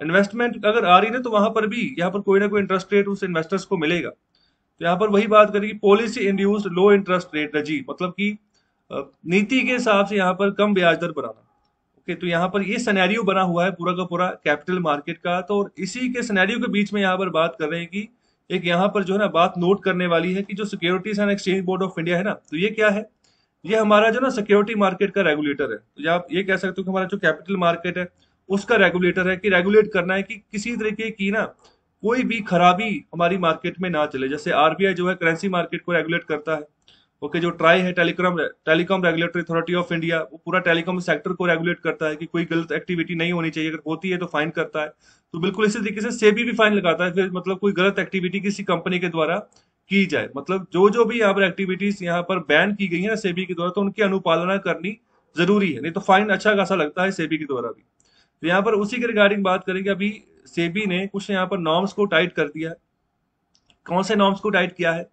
इन्वेस्टमेंट अगर आ रही है ना, तो वहां पर भी यहाँ पर कोई ना कोई इंटरेस्ट रेट उस इन्वेस्टर्स को मिलेगा। तो यहाँ पर वही बात करें कि पॉलिसी इंड्यूस्ड लो इंटरेस्ट रेट रजी, मतलब कि नीति के हिसाब से यहाँ पर कम ब्याज दर बनाना। ओके, तो यहाँ पर ये सिनेरियो बना हुआ है पूरा का पूरा कैपिटल मार्केट का। तो और इसी के सिनेरियो के बीच में यहाँ पर बात कर रहे हैं कि एक यहाँ पर जो है ना बात नोट करने वाली है कि जो securities and exchange board of India है ना, तो ये क्या है, ये हमारा जो ना सिक्योरिटी मार्केट का रेगुलेटर है। तो आप ये कह सकते हो कि हमारा जो कैपिटल मार्केट है उसका रेगुलेटर है, कि रेगुलेट करना है कि किसी तरीके की ना कोई भी खराबी हमारी मार्केट में ना चले। जैसे आरबीआई जो है करेंसी मार्केट को रेगुलेट करता है। ओके, जो ट्राई है telecom telecom regulatory authority of India, वो पूरा टेलीकॉम सेक्टर को रेगुलेट करता है कि कोई गलत एक्टिविटी नहीं होनी चाहिए, अगर होती है तो फाइन करता है। तो बिल्कुल इसी तरीके से सेबी भी फाइन लगाता है फिर, मतलब कोई गलत एक्टिविटी किसी कंपनी के द्वारा की जाए, मतलब जो जो भी यहाँ पर एक्टिविटीज यहाँ पर बैन की गई है ना सेबी के द्वारा, तो उनकी अनुपालना करनी जरूरी है, नहीं तो फाइन अच्छा खासा लगता है सेबी के द्वारा भी। तो यहाँ पर उसी के रिगार्डिंग बात करेंगे। अभी सेबी ने कुछ यहाँ पर नॉर्म्स को टाइट कर दिया है। कौन से नॉर्म्स को टाइट किया है,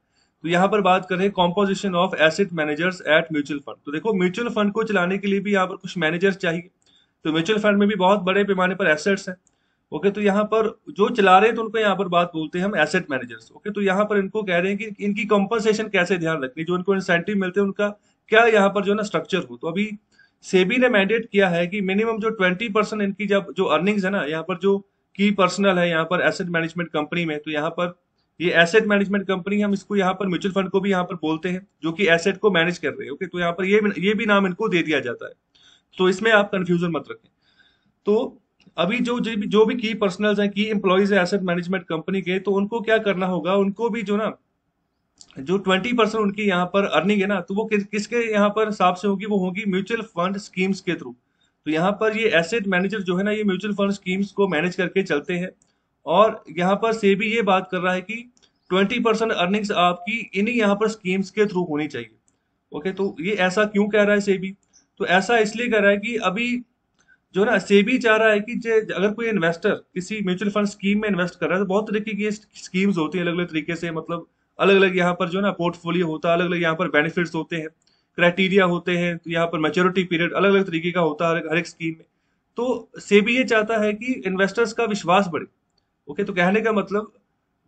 तो यहाँ पर बात करें composition of asset managers eight mutual fund. तो देखो म्यूचुअल फंड को चलाने के लिए भी यहाँ पर कुछ मैनेजर्स चाहिए। तो म्यूचुअल फंड में भी बहुत बड़े पैमाने पर एसेट्स हैं। ओके, तो यहाँ पर जो चला रहे हैं तो उनको यहाँ पर बात बोलते हैं हम एसेट मैनेजर्स। ओके, तो यहाँ पर इनको कह रहे हैं कि इनकी कंपनसेशन कैसे ध्यान रखनी, जो इनको इंसेंटिव मिलते हैं उनका क्या यहाँ पर जो है ना स्ट्रक्चर हो। तो अभी सेबी ने मैंडेट किया है कि मिनिमम जो 20% इनकी जब जो अर्निंग्स है ना, यहाँ पर जो की पर्सनल है यहाँ पर एसेट मैनेजमेंट कंपनी में, तो यहाँ पर ये एसेट मैनेजमेंट कंपनी हम इसको यहाँ पर म्यूचुअल फंड को भी यहाँ पर बोलते हैं जो कि एसेट को मैनेज कर रहे हैं। ओके, तो यहाँ पर ये भी नाम इनको दे दिया जाता है। तो इसमें आप कंफ्यूजन मत रखें। तो अभी जो भी की पर्सनल्स हैं, की एम्प्लॉयज है एसेट मैनेजमेंट कंपनी के, तो उनको क्या करना होगा, उनको भी जो ना जो 20% उनकी यहाँ पर अर्निंग है ना, तो वो किसके यहाँ पर हिसाब से होगी, वो होगी म्यूचुअल फंड स्कीम्स के थ्रू। तो यहाँ पर ये एसेट मैनेजर जो है ना, ये म्यूचुअल फंड स्कीम्स को मैनेज करके चलते हैं। और यहाँ पर सेबी ये बात कर रहा है कि 20% अर्निंग्स आपकी इन्हीं यहाँ पर स्कीम्स के थ्रू होनी चाहिए। ओके, तो ये ऐसा क्यों कह रहा है सेबी, तो ऐसा इसलिए कह रहा है कि अभी जो ना सेबी चाह रहा है कि अगर कोई इन्वेस्टर किसी म्यूचुअल फंड स्कीम में इन्वेस्ट कर रहा है, तो बहुत तरीके की स्कीम्स होती है अलग अलग तरीके से, मतलब अलग अलग यहाँ पर जो ना पोर्टफोलियो होता है, अलग अलग यहाँ पर बेनिफिट्स होते हैं, क्राइटेरिया होते हैं, तो यहाँ पर मैच्योरिटी पीरियड अलग अलग तरीके का होता है हर एक स्कीम में। तो सेबी ये चाहता है कि इन्वेस्टर्स का विश्वास बढ़े। ओके, तो कहने का मतलब,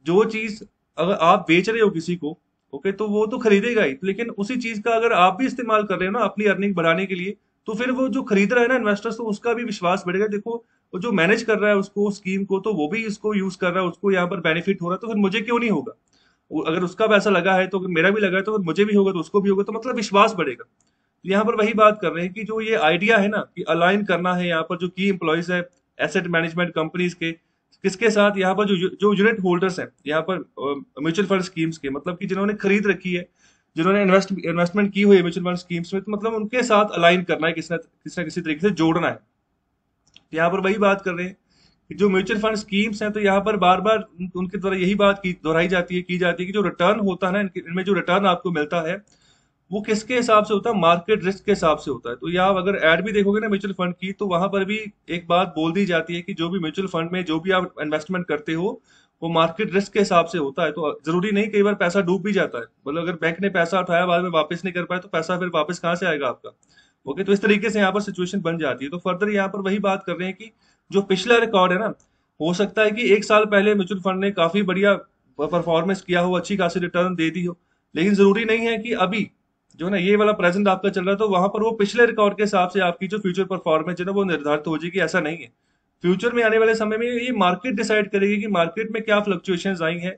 जो चीज अगर आप बेच रहे हो किसी को, ओके, तो वो तो खरीदेगा ही, लेकिन उसी चीज का अगर आप भी इस्तेमाल कर रहे हो ना अपनी अर्निंग बढ़ाने के लिए, तो फिर वो जो खरीद रहा है ना इन्वेस्टर्स, तो उसका भी विश्वास बढ़ेगा। देखो, वो जो मैनेज कर रहा है उसको, स्कीम को, तो वो भी इसको यूज कर रहा है, उसको यहाँ पर बेनिफिट हो रहा है, तो फिर मुझे क्यों नहीं होगा? अगर उसका पैसा लगा है तो अगर मेरा भी लगा है तो फिर मुझे भी होगा, तो उसको भी होगा, तो मतलब विश्वास बढ़ेगा। तो यहाँ पर वही बात कर रहे हैं कि जो ये आइडिया है ना कि अलाइन करना है यहाँ पर जो की एम्प्लॉयज है एसेट मैनेजमेंट कंपनीज के, किसके साथ, यहाँ पर जो जो यूनिट होल्डर्स हैं यहाँ पर म्यूचुअल फंड स्कीम्स के, मतलब कि जिन्होंने खरीद रखी है, जिन्होंने इन्वेस्टमेंट की हुई है म्यूचुअल फंड स्कीम्स में, तो मतलब उनके साथ अलाइन करना है, किसी ना किसी तरीके से जोड़ना है। तो यहाँ पर वही बात कर रहे हैं कि जो म्यूचुअल फंड स्कीम्स हैं, तो यहाँ पर बार बार उनके द्वारा यही बात की दोहराई जाती है, की जाती है कि जो रिटर्न होता है ना इनमें जो रिटर्न आपको मिलता है, वो किसके हिसाब से होता है? मार्केट रिस्क के हिसाब से होता है। तो यहाँ अगर एड भी देखोगे ना म्यूचुअल फंड की, तो वहां पर भी एक बात बोल दी जाती है कि जो भी म्यूचुअल फंड में जो भी आप इन्वेस्टमेंट करते हो, वो मार्केट रिस्क के हिसाब से होता है। तो जरूरी नहीं, कई बार पैसा डूब भी जाता है, मतलब अगर बैंक ने पैसा उठाया बाद में वापस नहीं कर पाया, तो पैसा फिर वापस कहाँ से आएगा आपका? ओके, तो इस तरीके से यहाँ पर सिचुएशन बन जाती है। तो फर्दर यहाँ पर वही बात कर रहे हैं कि जो पिछला रिकॉर्ड है ना, हो सकता है कि एक साल पहले म्यूचुअल फंड ने काफी बढ़िया परफॉर्मेंस किया हो, अच्छी खासी रिटर्न दे दी हो, लेकिन जरूरी नहीं है कि अभी जो है ना ये वाला प्रेजेंट आपका चल रहा है, तो वहां पर वो पिछले रिकॉर्ड के हिसाब से आपकी जो फ्यूचर परफॉर्मेंस है ना वो निर्धारित हो जाएगी, ऐसा नहीं है। फ्यूचर में आने वाले समय में ये मार्केट डिसाइड करेगी कि मार्केट में क्या फ्लक्चुएशंस आई हैं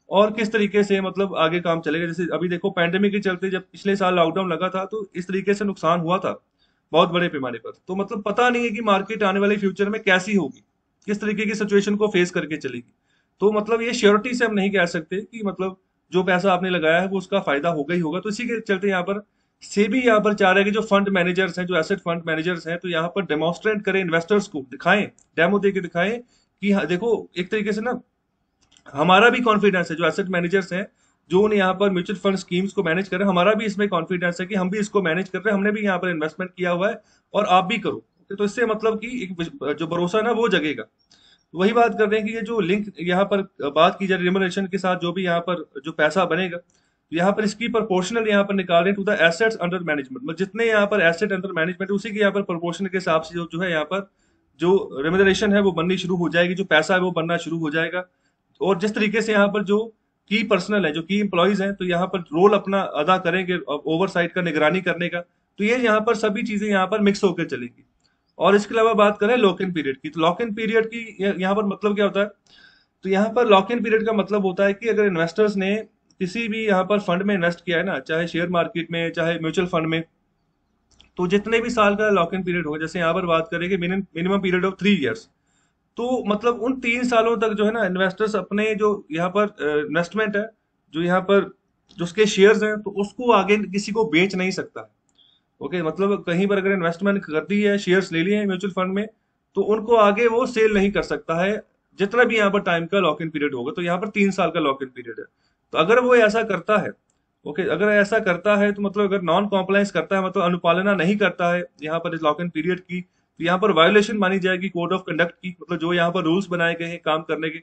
और किस तरीके से मतलब आगे काम चलेगा। जैसे अभी देखो, पैंडेमिक के चलते जब पिछले साल लॉकडाउन लगा था, तो इस तरीके से नुकसान हुआ था बहुत बड़े पैमाने पर। तो मतलब पता नहीं है कि मार्केट आने वाले फ्यूचर में कैसी होगी, किस तरीके की सिचुएशन को फेस करके चलेगी। तो मतलब ये श्योरिटी से हम नहीं कह सकते कि मतलब जो पैसा आपने लगाया है वो उसका फायदा होगा ही होगा। तो इसी के चलते यहाँ पर सेबी यहाँ पर चाह रहा है कि जो फंड मैनेजर्स हैं, जो एसेट फंड मैनेजर्स हैं, तो यहाँ पर डेमोन्स्ट्रेट करें, इन्वेस्टर्स को दिखाएं, डेमो दे के दिखाएं कि हाँ देखो, एक तरीके से ना हमारा भी कॉन्फिडेंस है, जो एसेट मैनेजर्स हैं, जो उन्हें यहाँ पर म्यूचुअल फंड स्कीम्स को मैनेज कर रहे हैं, हमारा भी इसमें कॉन्फिडेंस है कि हम भी इसको मैनेज कर रहे हैं, हमने भी यहाँ पर इन्वेस्टमेंट किया हुआ है और आप भी करो। तो इससे मतलब कि एक जो भरोसा है ना वो जगेगा। तो वही बात कर रहे हैं कि ये जो लिंक यहाँ पर बात की जाए रिमोनेशन के साथ, जो भी यहाँ पर जो पैसा बनेगा, तो यहाँ पर इसकी प्रोपोर्शनल यहाँ पर निकाल रहे हैं to the assets under management, मतलब जितने यहाँ पर एसेट अंडर मैनेजमेंट है उसी के यहाँ पर प्रोपोर्शन के हिसाब से जो है यहाँ पर जो रेमुनरेशन है वो बननी शुरू हो जाएगी, जो पैसा है वो बनना शुरू हो जाएगा। और जिस तरीके से यहाँ पर जो की पर्सनल है, जो की एम्प्लॉयज हैं, तो यहाँ पर रोल अपना अदा करेंगे ओवरसाइट का, निगरानी करने का, तो ये यहाँ पर सभी चीजें यहाँ पर मिक्स होकर चलेगी। और इसके अलावा बात करें लॉक इन पीरियड की, तो लॉक इन पीरियड की यहाँ पर मतलब क्या होता है? तो यहाँ पर लॉक इन पीरियड का मतलब होता है कि अगर इन्वेस्टर्स ने किसी भी यहाँ पर फंड में इन्वेस्ट किया है ना, चाहे शेयर मार्केट में चाहे म्यूचुअल फंड में, तो जितने भी साल का लॉक इन पीरियड होगा, जैसे यहाँ पर बात करें कि मिनिमम पीरियड ऑफ 3 इयर्स, तो मतलब उन 3 सालों तक जो है ना इन्वेस्टर्स अपने जो यहाँ पर इन्वेस्टमेंट है, जो यहाँ पर जो उसके शेयर्स हैं, तो उसको आगे किसी को बेच नहीं सकता। ओके, मतलब कहीं पर अगर इन्वेस्टमेंट कर दी है, शेयर्स ले लिए हैं म्यूचुअल फंड में, तो उनको आगे वो सेल नहीं कर सकता है, जितना भी यहाँ पर टाइम का लॉक इन पीरियड होगा। तो यहाँ पर 3 साल का लॉक इन पीरियड है। तो अगर वो ऐसा करता है, ओके, अगर ऐसा करता है, तो मतलब अगर नॉन कॉम्प्लायंस करता है, मतलब अनुपालना नहीं करता है यहाँ पर इस लॉक इन पीरियड की, तो यहाँ पर वायोलेशन मानी जाएगी कोड ऑफ कंडक्ट की, मतलब जो यहाँ पर रूल्स बनाए गए हैं काम करने के।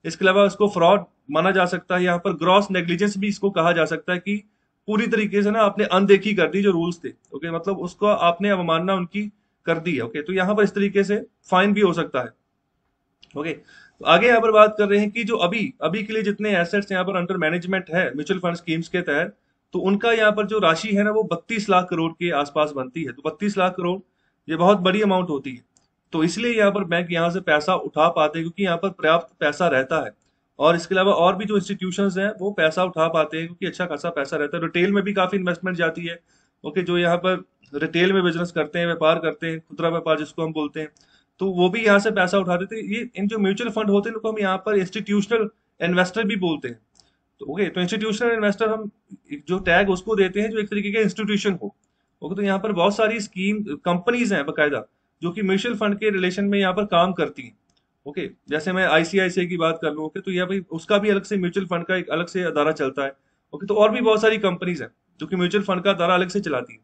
इसके अलावा इसको फ्रॉड माना जा सकता है, यहाँ पर ग्रॉस नेग्लिजेंस भी इसको कहा जा सकता है कि पूरी तरीके से ना आपने अनदेखी कर दी जो रूल्स थे। ओके, मतलब उसको आपने अवमानना उनकी कर दी है। ओके, तो यहाँ पर इस तरीके से फाइन भी हो सकता है। ओके, तो आगे यहाँ पर बात कर रहे हैं कि जो अभी अभी के लिए जितने एसेट्स यहाँ पर अंडर मैनेजमेंट है म्यूचुअल फंड स्कीम्स के तहत, तो उनका यहाँ पर जो राशि है ना वो 32 लाख करोड़ के आसपास बनती है। तो 32 लाख करोड़ ये बहुत बड़ी अमाउंट होती है। तो इसलिए यहाँ पर बैंक यहाँ से पैसा उठा पाते हैं, क्योंकि यहाँ पर पर्याप्त पैसा रहता है। और इसके अलावा और भी जो इंस्टीट्यूशंस हैं वो पैसा उठा पाते हैं, क्योंकि अच्छा खासा पैसा रहता है। रिटेल में भी काफी इन्वेस्टमेंट जाती है। ओके, जो यहाँ पर रिटेल में बिजनेस करते हैं, व्यापार करते हैं, खुदरा व्यापार जिसको हम बोलते हैं, तो वो भी यहाँ से पैसा उठा देते हैं। ये इन जो म्यूचुअल फंड होते हैं उनको हम यहाँ पर इंस्टीट्यूशनल इन्वेस्टर भी बोलते हैं। तो ओके, तो इंस्टीट्यूशनल इन्वेस्टर हम जो टैग उसको देते हैं जो एक तरीके का इंस्टीट्यूशन हो। ओके, तो यहाँ पर बहुत सारी स्कीम कंपनीज हैं बकायदा, जो कि म्यूचुअल फंड के रिलेशन में यहाँ पर काम करती हैं। ओके, जैसे मैं आईसीआईसीआई की बात कर लूँ, ओके, तो यह भाई उसका भी अलग से म्यूचुअल फंड का एक अलग से अदारा चलता है। ओके, तो और भी बहुत सारी कंपनीज हैं जो कि म्यूचुअल फंड का अदारा अलग से चलाती है।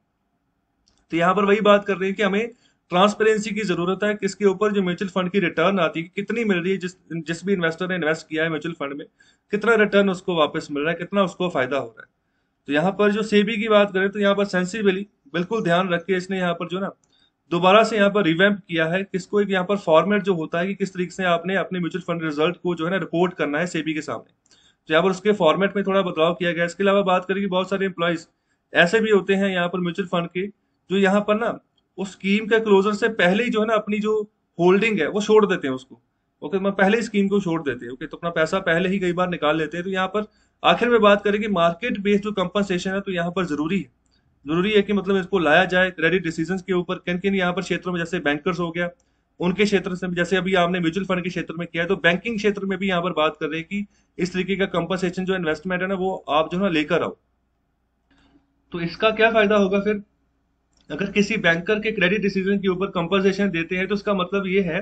तो यहाँ पर वही बात कर रहे हैं कि हमें ट्रांसपेरेंसी की जरूरत है, किसके ऊपर जो म्यूचुअल फंड की रिटर्न आती है कितनी मिल रही है, जिस जिस भी इन्वेस्टर ने इन्वेस्ट किया है म्यूचुअल फंड में, कितना रिटर्न उसको वापस मिल रहा है, कितना उसको फायदा हो रहा है। तो यहाँ पर जो सेबी की बात करें, तो यहाँ पर सेंसिबली बिल्कुल ध्यान रख के इसने यहाँ पर जो ना दोबारा से यहाँ पर रिवैम्प किया है। किसको, एक यहाँ पर फॉर्मेट जो होता है कि किस तरीके से आपने अपने म्यूचुअल फंड रिजल्ट को जो है ना रिपोर्ट करना है सेबी के सामने, तो यहाँ पर उसके फॉर्मेट में थोड़ा बदलाव किया गया है। इसके अलावा बात करें कि बहुत सारे एम्प्लॉयज ऐसे भी होते हैं यहाँ पर म्यूचुअल फंड के, जो यहाँ पर ना उस स्कीम के क्लोजर से पहले ही जो है ना अपनी जो होल्डिंग है वो छोड़ देते हैं उसको। ओके, मैं पहले ही स्कीम को छोड़ देते हैं। ओके, तो अपना पैसा पहले ही कई बार निकाल लेते हैं। तो यहाँ पर आखिर में बात करें कि मार्केट बेस्ड जो कंपनसेशन है, तो यहाँ पर जरूरी है कि मतलब इसको लाया जाए क्रेडिट डिसीजंस के ऊपर। किन किन यहाँ पर क्षेत्रों में, जैसे बैंकर्स हो गया, उनके क्षेत्र से, जैसे अभी आपने म्यूचुअल फंड के क्षेत्र में किया है, तो बैंकिंग क्षेत्र में भी यहाँ पर बात कर रहे हैं कि इस तरीके का कंपनसेशन जो इन्वेस्टमेंट है ना वो आप जो है ना लेकर आओ। तो इसका क्या फायदा होगा फिर, अगर किसी बैंकर के क्रेडिट डिसीजन के ऊपर कंपनसेशन देते हैं, तो इसका मतलब ये है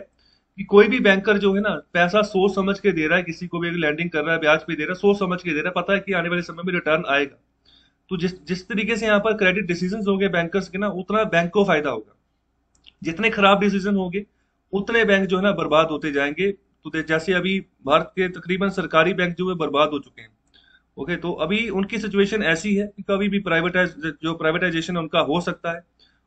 कि कोई भी बैंकर जो है ना पैसा सोच समझ के दे रहा है, किसी को भी लैंडिंग कर रहा है, ब्याज पे दे रहा है, सोच समझ के दे रहा है, पता है कि आने वाले समय में रिटर्न आएगा। तो जिस जिस तरीके से यहाँ पर क्रेडिट डिसीजन होंगे बैंकर्स के ना, उतना बैंक को फायदा होगा। जितने खराब डिसीजन होंगे उतने बैंक जो है ना बर्बाद होते जाएंगे। तो जैसे अभी भारत के तकरीबन सरकारी बैंक जो है बर्बाद हो चुके हैं। ओके, तो अभी उनकी सिचुएशन ऐसी है कि कभी भी प्राइवेटाइजेशन उनका हो सकता है,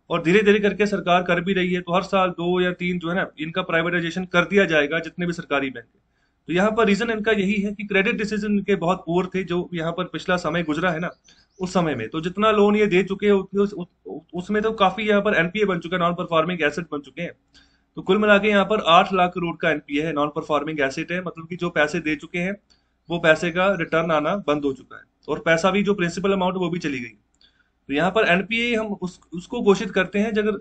और धीरे धीरे करके सरकार कर भी रही है। तो हर साल 2 या 3 जो है ना इनका प्राइवेटाइजेशन कर दिया जाएगा, जितने भी सरकारी बैंक है। तो यहाँ पर रीजन इनका यही है कि क्रेडिट डिसीजन इनके बहुत पुअर थे, जो यहाँ पर पिछला समय गुजरा है ना, उस समय में तो जितना लोन ये दे चुके हैं उसमें तो काफी यहाँ पर एनपीए बन चुका है, नॉन परफॉर्मिंग एसेट बन चुके हैं। तो कुल मिला के यहाँ पर 8 लाख करोड़ का एनपीए है, नॉन परफॉर्मिंग एसेट है, मतलब कि जो पैसे दे चुके हैं वो पैसे का रिटर्न आना बंद हो चुका है, और पैसा भी जो प्रिंसिपल अमाउंट वो भी चली गई। तो यहाँ पर एनपीए हम उसको घोषित करते हैं, अगर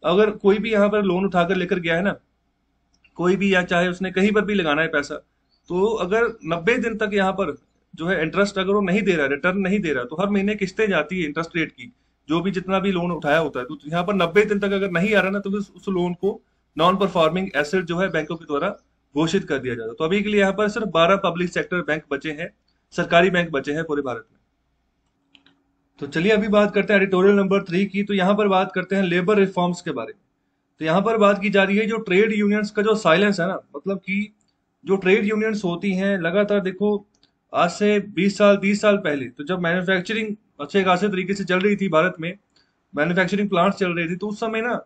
अगर कोई भी यहाँ पर लोन उठाकर लेकर गया है ना, कोई भी, या चाहे उसने कहीं पर भी लगाना है पैसा, तो अगर 90 दिन तक यहाँ पर जो है इंटरेस्ट अगर वो नहीं दे रहा है, रिटर्न नहीं दे रहा, तो हर महीने किस्तें जाती है इंटरेस्ट रेट की, जो भी जितना भी लोन उठाया होता है, तो यहाँ पर 90 दिन तक अगर नहीं आ रहा ना, तो फिर उस लोन को नॉन परफॉर्मिंग एसेट जो है बैंकों के द्वारा घोषित कर दिया जाता है। तो अभी के लिए यहाँ पर सिर्फ 12 पब्लिक सेक्टर बैंक बचे हैं, सरकारी बैंक बचे हैं पूरे भारत में। तो चलिए अभी बात करते हैं एडिटोरियल नंबर 3 की। तो यहाँ पर बात करते हैं लेबर रिफॉर्म्स के बारे में। तो यहाँ पर बात की जा रही है जो ट्रेड यूनियंस का जो साइलेंस है ना, मतलब कि जो ट्रेड यूनियंस होती हैं लगातार, देखो आज से 20 साल 30 साल पहले, तो जब मैन्युफैक्चरिंग अच्छे खासे तरीके से चल रही थी भारत में, मैन्युफैक्चरिंग प्लांट्स चल रही थी, तो उस समय ना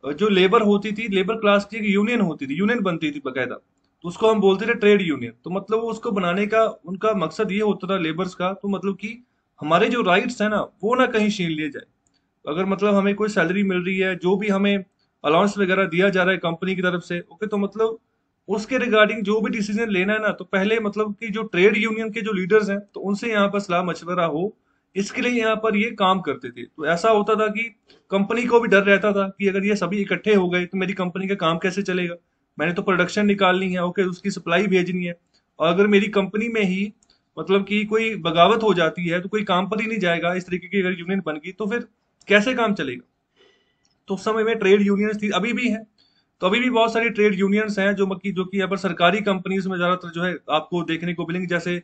जो लेबर होती थी, लेबर क्लास की एक यूनियन होती थी, यूनियन बनती थी बकायदा, तो उसको हम बोलते थे ट्रेड यूनियन। तो मतलब वो उसको बनाने का उनका मकसद ये होता था लेबर्स का, तो मतलब कि हमारे जो राइट्स है ना वो ना कहीं छीन लिए जाए। अगर मतलब हमें कोई सैलरी मिल रही है, जो भी हमें अलाउंस वगैरह दिया जा रहा है कंपनी की तरफ से, ओके, तो मतलब उसके रिगार्डिंग जो भी डिसीजन लेना है ना, तो पहले मतलब कि जो ट्रेड यूनियन के जो लीडर्स हैं, तो उनसे यहाँ पर सलाह मशवरा हो, इसके लिए यहाँ पर ये काम करते थे। तो ऐसा होता था कि कंपनी को भी डर रहता था कि अगर ये सभी इकट्ठे हो गए तो मेरी कंपनी का काम कैसे चलेगा, मैंने तो प्रोडक्शन निकालनी है, ओके, उसकी सप्लाई भेजनी है, और अगर मेरी कंपनी में ही मतलब कि कोई बगावत हो जाती है तो कोई काम पर ही नहीं जाएगा, इस तरीके की अगर यूनियन बन गई तो फिर कैसे काम चलेगा। तो उस समय में ट्रेड यूनियंस थी, अभी भी है। तो अभी भी बहुत सारी ट्रेड यूनियंस हैं जो कि यहाँ पर सरकारी कंपनीज में ज्यादातर जो है आपको देखने को मिलेंगे। जैसे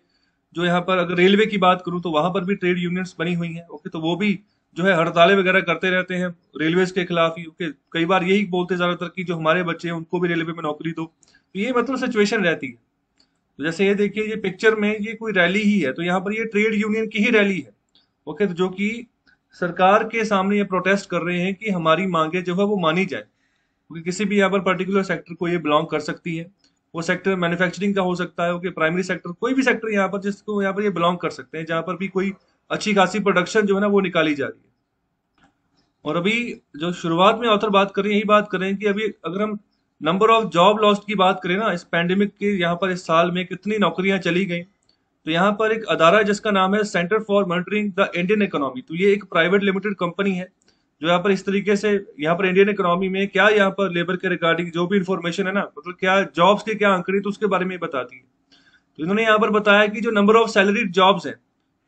जो यहाँ पर अगर रेलवे की बात करूं, तो वहां पर भी ट्रेड यूनियंस बनी हुई हैं। ओके, तो वो भी जो है हड़तालें वगैरह करते रहते हैं रेलवेज के खिलाफ ही। ओके, कई बार यही बोलते ज्यादातर कि जो हमारे बच्चे हैं उनको भी रेलवे में नौकरी दो। तो ये मतलब सिचुएशन रहती है। तो जैसे ये देखिए, ये पिक्चर में ये कोई रैली ही है, तो यहाँ पर ये ट्रेड यूनियन की ही रैली है। ओके, तो जो कि सरकार के सामने ये प्रोटेस्ट कर रहे हैं कि हमारी मांगे जो है वो मानी जाए, क्योंकि किसी भी यहाँ पर पर्टिकुलर सेक्टर को ये बिलोंग कर सकती है। वो सेक्टर मैन्युफैक्चरिंग का हो सकता है, ओके, प्राइमरी सेक्टर, कोई भी सेक्टर यहाँ पर जिसको यहाँ पर ये बिलोंग कर सकते हैं, जहाँ पर भी कोई अच्छी खासी प्रोडक्शन जो है ना वो निकाली जा रही है। और अभी जो शुरुआत में ऑथर बात कर रहे हैं, यही बात कर रहे हैं कि अभी अगर हम नंबर ऑफ जॉब लॉस्ट की बात करें ना, इस पैंडेमिक के यहाँ पर इस साल में कितनी नौकरियां चली गई, तो यहाँ पर एक अदारा जिसका नाम है centre for monitoring the Indian economy, तो ये एक प्राइवेट लिमिटेड कंपनी है जो यहाँ पर इस तरीके से यहाँ पर इंडियन इकोनॉमी में क्या यहाँ पर लेबर के रिगार्डिंग जो भी इंफॉर्मेशन है ना, मतलब क्या जॉब्स के क्या आंकड़े, तो उसके बारे में बताती है। तो इन्होंने यहाँ पर बताया कि जो नंबर ऑफ सैलरीड जॉब्स है,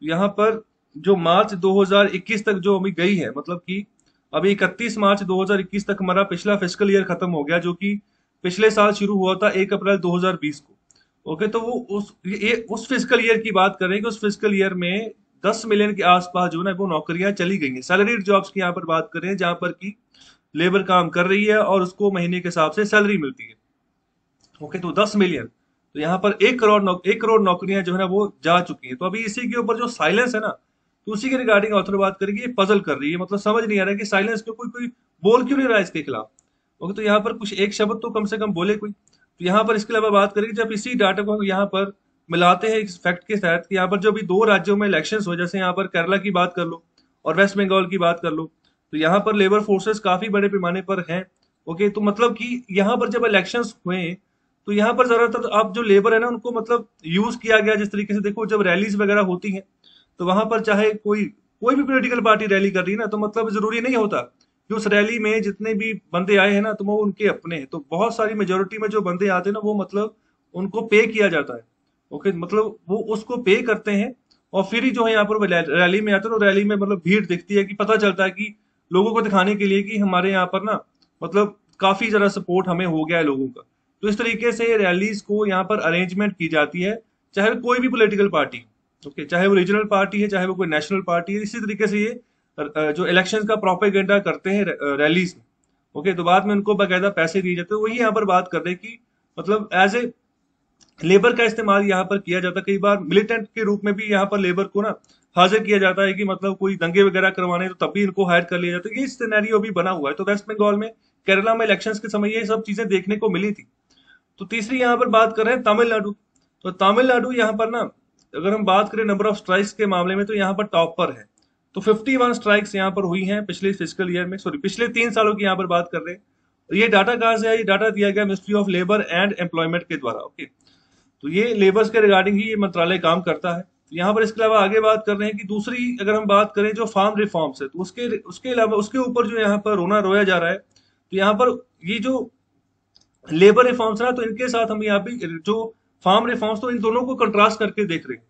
यहाँ पर जो मार्च 2021 तक जो अभी गई है, मतलब कि अभी 31 मार्च 2021 तक हमारा पिछला फिस्कल ईयर खत्म हो गया, जो कि पिछले साल शुरू हुआ था 1 अप्रैल 2020 को। ओके, तो वो उस फिस्कल ईयर की बात करें कि उस फिस्कल ईयर में 10 मिलियन के आसपास जो है ना वो नौकरियां चली गई हैं, सैलरीड जॉब्स की यहाँ पर बात करें, जहां पर की लेबर काम कर रही है और उसको महीने के हिसाब से सैलरी मिलती है। ओके, तो 10 मिलियन, तो यहाँ पर 1 करोड़ नौकरियां जो है ना वो जा चुकी है। तो अभी इसी के ऊपर जो साइलेंस है ना, तो उसी के रिगार्डिंग ऑथर बात करेगी, ये पजल कर रही है, मतलब समझ नहीं आ रहा है कि साइलेंस क्यों, कोई कोई बोल क्यों नहीं रहा है इसके खिलाफ। ओके, तो यहाँ पर कुछ एक शब्द तो कम से कम बोले कोई। तो यहाँ पर इसके अलावा बात करेंगे, जब इसी डाटा को हम यहाँ पर मिलाते हैं इस फैक्ट के तहत कि यहाँ पर जो भी दो राज्यों में इलेक्शंस हो, जैसे यहाँ पर केरला की बात कर लो और वेस्ट बंगाल की बात कर लो, तो यहाँ पर लेबर फोर्सेस काफी बड़े पैमाने पर हैं। ओके, तो मतलब कि यहाँ पर जब इलेक्शंस हुए तो यहाँ पर ज्यादातर अब जो लेबर है ना उनको मतलब यूज किया गया। जिस तरीके से देखो, जब रैलीज वगैरह होती हैं तो वहां पर चाहे कोई कोई भी पॉलिटिकल पार्टी रैली कर रही है ना, तो मतलब जरूरी नहीं होता कि उस रैली में जितने भी बंदे आए हैं ना तो वो उनके अपने हैं। तो बहुत सारी मेजोरिटी में जो बंदे आते हैं ना, वो मतलब उनको पे किया जाता है। ओके, मतलब वो उसको पे करते हैं और फिर ही जो है यहाँ पर वो रैली में आते हैं। तो रैली में मतलब भीड़ दिखती है कि पता चलता है कि लोगों को दिखाने के लिए कि हमारे यहाँ पर ना मतलब काफी ज्यादा सपोर्ट हमें हो गया है लोगों का। तो इस तरीके से रैलीज को यहाँ पर अरेंजमेंट की जाती है, चाहे वो कोई भी पॉलिटिकल पार्टी। ओके, चाहे वो रीजनल पार्टी है, चाहे वो कोई नेशनल पार्टी है। इसी तरीके से ये जो इलेक्शन का प्रोपेगेंडा करते हैं रैलीज में। ओके, तो बाद में उनको बाकायदा पैसे दिए जाते हैं। वही यहाँ पर बात कर रहे हैं कि मतलब एज ए लेबर का इस्तेमाल यहाँ पर किया जाता है। कई बार मिलिटेंट के रूप में भी यहाँ पर लेबर को ना हाजिर किया जाता है कि मतलब कोई दंगे वगैरह करवाने, तो तब भी इनको हायर कर लिया जाता है। ये सिनेरियो भी बना हुआ है। तो वेस्ट बंगाल में, केरला में इलेक्शंस के समय ये सब चीजें देखने को मिली थी। तो तीसरी यहाँ पर बात कर रहे हैं तमिलनाडु। तो तमिलनाडु यहाँ पर ना, अगर हम बात करें नंबर ऑफ स्ट्राइक्स के मामले में, तो यहाँ पर टॉप पर है। तो 51 स्ट्राइक्स यहाँ पर हुई हैं पिछले फिजिकल ईयर में, सॉरी पिछले 3 सालों की यहाँ पर बात कर रहे हैं। और ये डाटा कहाँ से है? ये डाटा दिया गया ministry of labour and employment के द्वारा। ओके, तो ये लेबर्स के रिगार्डिंग ही ये मंत्रालय काम करता है। तो यहाँ पर इसके अलावा आगे बात कर रहे हैं कि दूसरी अगर हम बात करें जो फार्म रिफॉर्म्स है, तो उसके उसके अलावा उसके ऊपर जो यहाँ पर रोना रोया जा रहा है। तो यहाँ पर ये जो लेबर रिफॉर्म्स है ना, तो इनके साथ हम यहाँ पे जो फार्म रिफॉर्म्स, तो इन दोनों को कंट्रास्ट करके देख रहे हैं।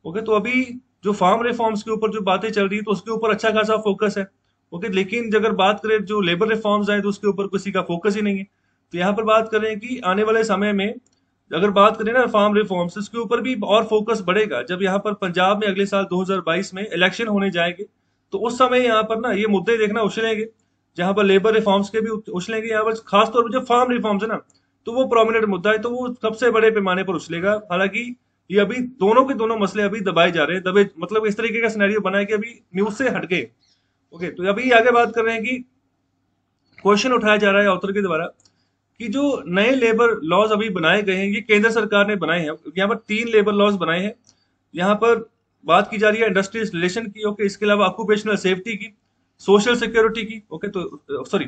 ओके, तो अभी जो फार्म रिफॉर्म्स के ऊपर जो बातें चल रही है, तो उसके ऊपर अच्छा खासा फोकस है। ओके, लेकिन अगर बात करें जो लेबर रिफॉर्म्स आए, तो उसके ऊपर किसी का फोकस ही नहीं है। तो यहाँ पर बात करें कि आने वाले समय में अगर बात करें ना फार्म रिफॉर्म्स, इसके ऊपर भी और फोकस बढ़ेगा। जब यहाँ पर पंजाब में अगले साल 2022 में इलेक्शन होने जाएंगे, तो उस समय यहाँ पर ना ये मुद्दे देखना उछलेंगे, जहां पर लेबर रिफॉर्म्स के भी उछलेंगे। यहाँ पर खासतौर पर जो फार्म रिफॉर्म्स है ना, तो वो प्रोमिनेंट मुद्दा है, तो वो सबसे बड़े पैमाने पर उछलेगा। हालांकि ये अभी दोनों के दोनों मसले अभी दबाए जा रहे हैं, दबे मतलब इस तरीके का सिनेरियो बना है कि अभी न्यूज से हट गए। ओके, तो अभी आगे बात कर रहे हैं कि क्वेश्चन उठाया जा रहा है ऑथर के द्वारा कि जो नए लेबर लॉज अभी बनाए गए हैं, ये केंद्र सरकार ने बनाए हैं। यहाँ पर 3 लेबर लॉज बनाए हैं। यहाँ पर बात की जा रही है इंडस्ट्रियल रिलेशन की। ओके, इसके अलावा ऑक्यूपेशनल सेफ्टी की, सोशल सिक्योरिटी की। ओके, तो सॉरी,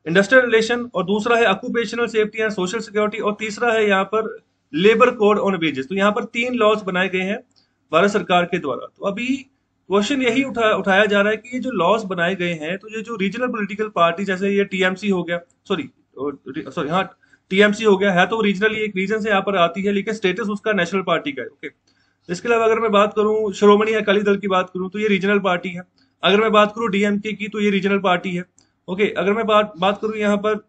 इंडस्ट्रियल रिलेशन, और दूसरा है occupational safety and social security, और तीसरा है यहाँ पर लेबर कोड ऑन वेजेस। तो यहाँ पर 3 लॉज बनाए गए हैं भारत सरकार के द्वारा। तो अभी क्वेश्चन यही उठाया जा रहा है कि ये जो लॉज बनाए गए हैं, तो ये जो रीजनल पॉलिटिकल पार्टी, जैसे ये टीएमसी हो गया, सॉरी हाँ, टीएमसी हो गया है, तो रीजनली एक रीजन से यहाँ पर आती है, लेकिन स्टेटस उसका नेशनल पार्टी का है। ओके, इसके अलावा अगर मैं बात करूं श्रोमणी अकाली दल की बात करूं, तो ये रीजनल पार्टी है। अगर मैं बात करूं डीएमके की, तो ये रीजनल पार्टी है। ओके, अगर मैं बात करूं यहाँ पर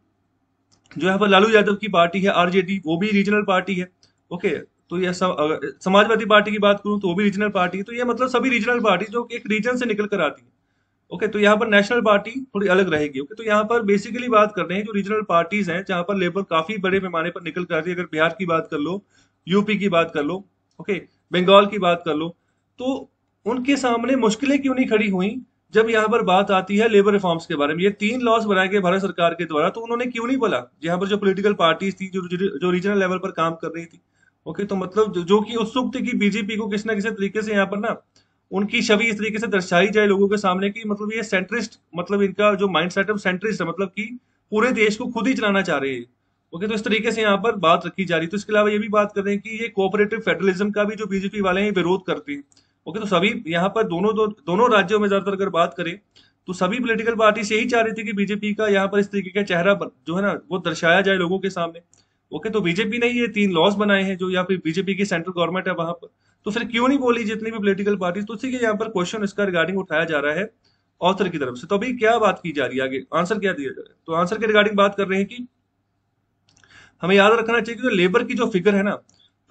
जो यहाँ पर लालू यादव की पार्टी है आरजेडी, वो भी रीजनल पार्टी है। ओके, तो ये समाजवादी पार्टी की बात करूं तो वो भी रीजनल पार्टी है। तो ये मतलब सभी रीजनल पार्टी जो एक रीजन से निकल कर आती है। ओके, तो यहाँ पर नेशनल पार्टी थोड़ी अलग रहेगी। ओके, तो यहाँ पर बेसिकली बात कर रहे हैं जो रीजनल पार्टीज हैं, जहां पर लेबर काफी बड़े पैमाने पर निकल कर आती है। अगर बिहार की बात कर लो, यूपी की बात कर लो, ओके, बंगाल की बात कर लो, तो उनके सामने मुश्किलें क्यों नहीं खड़ी हुई जब यहाँ पर बात आती है लेबर रिफॉर्म्स के बारे में। ये 3 लॉज बनाए गए भारत सरकार के द्वारा, तो उन्होंने क्यों नहीं बोला? यहाँ पर जो पॉलिटिकल पार्टीज थी, जो रीजनल लेवल पर काम कर रही थी। ओके, तो मतलब जो कि उत्सुक थी कि बीजेपी को किसी ना किसी तरीके से यहाँ पर ना उनकी छवि इस तरीके से दर्शाई जाए लोगों के सामने कि मतलब ये सेंट्रिस्ट, मतलब इनका जो माइंड सेट है सेंट्रिस्ट है, मतलब कि पूरे देश को खुद ही चलाना चाह रहे हैं। ओके, तो इस तरीके से यहाँ पर बात रखी जा रही है। तो इसके अलावा ये भी बात कर रहे हैं कि ये कोऑपरेटिव फेडरलिज्म का भी जो बीजेपी वाले हैं विरोध करते हैं। ओके, तो सभी यहाँ पर दोनों राज्यों में ज्यादातर अगर बात करें, तो सभी पॉलिटिकल पार्टी यही चाह रही थी कि बीजेपी का यहाँ पर इस तरीके का चेहरा जो है ना वो दर्शाया जाए लोगों के सामने। ओके, तो बीजेपी ने ये 3 लॉज बनाए हैं जो, या फिर बीजेपी की सेंट्रल गवर्नमेंट है वहां पर, तो फिर क्यों नहीं बोली जितनी भी पॉलिटिकल पार्टी? तो उसी के यहाँ पर क्वेश्चन इसका रिगार्डिंग उठाया जा रहा है ऑथर की तरफ से। तो अभी क्या बात की जा रही है, आगे आंसर क्या दिया जा रहा है? तो आंसर के रिगार्डिंग बात कर रहे हैं कि हमें याद रखना चाहिए कि जो लेबर की जो फिगर है ना,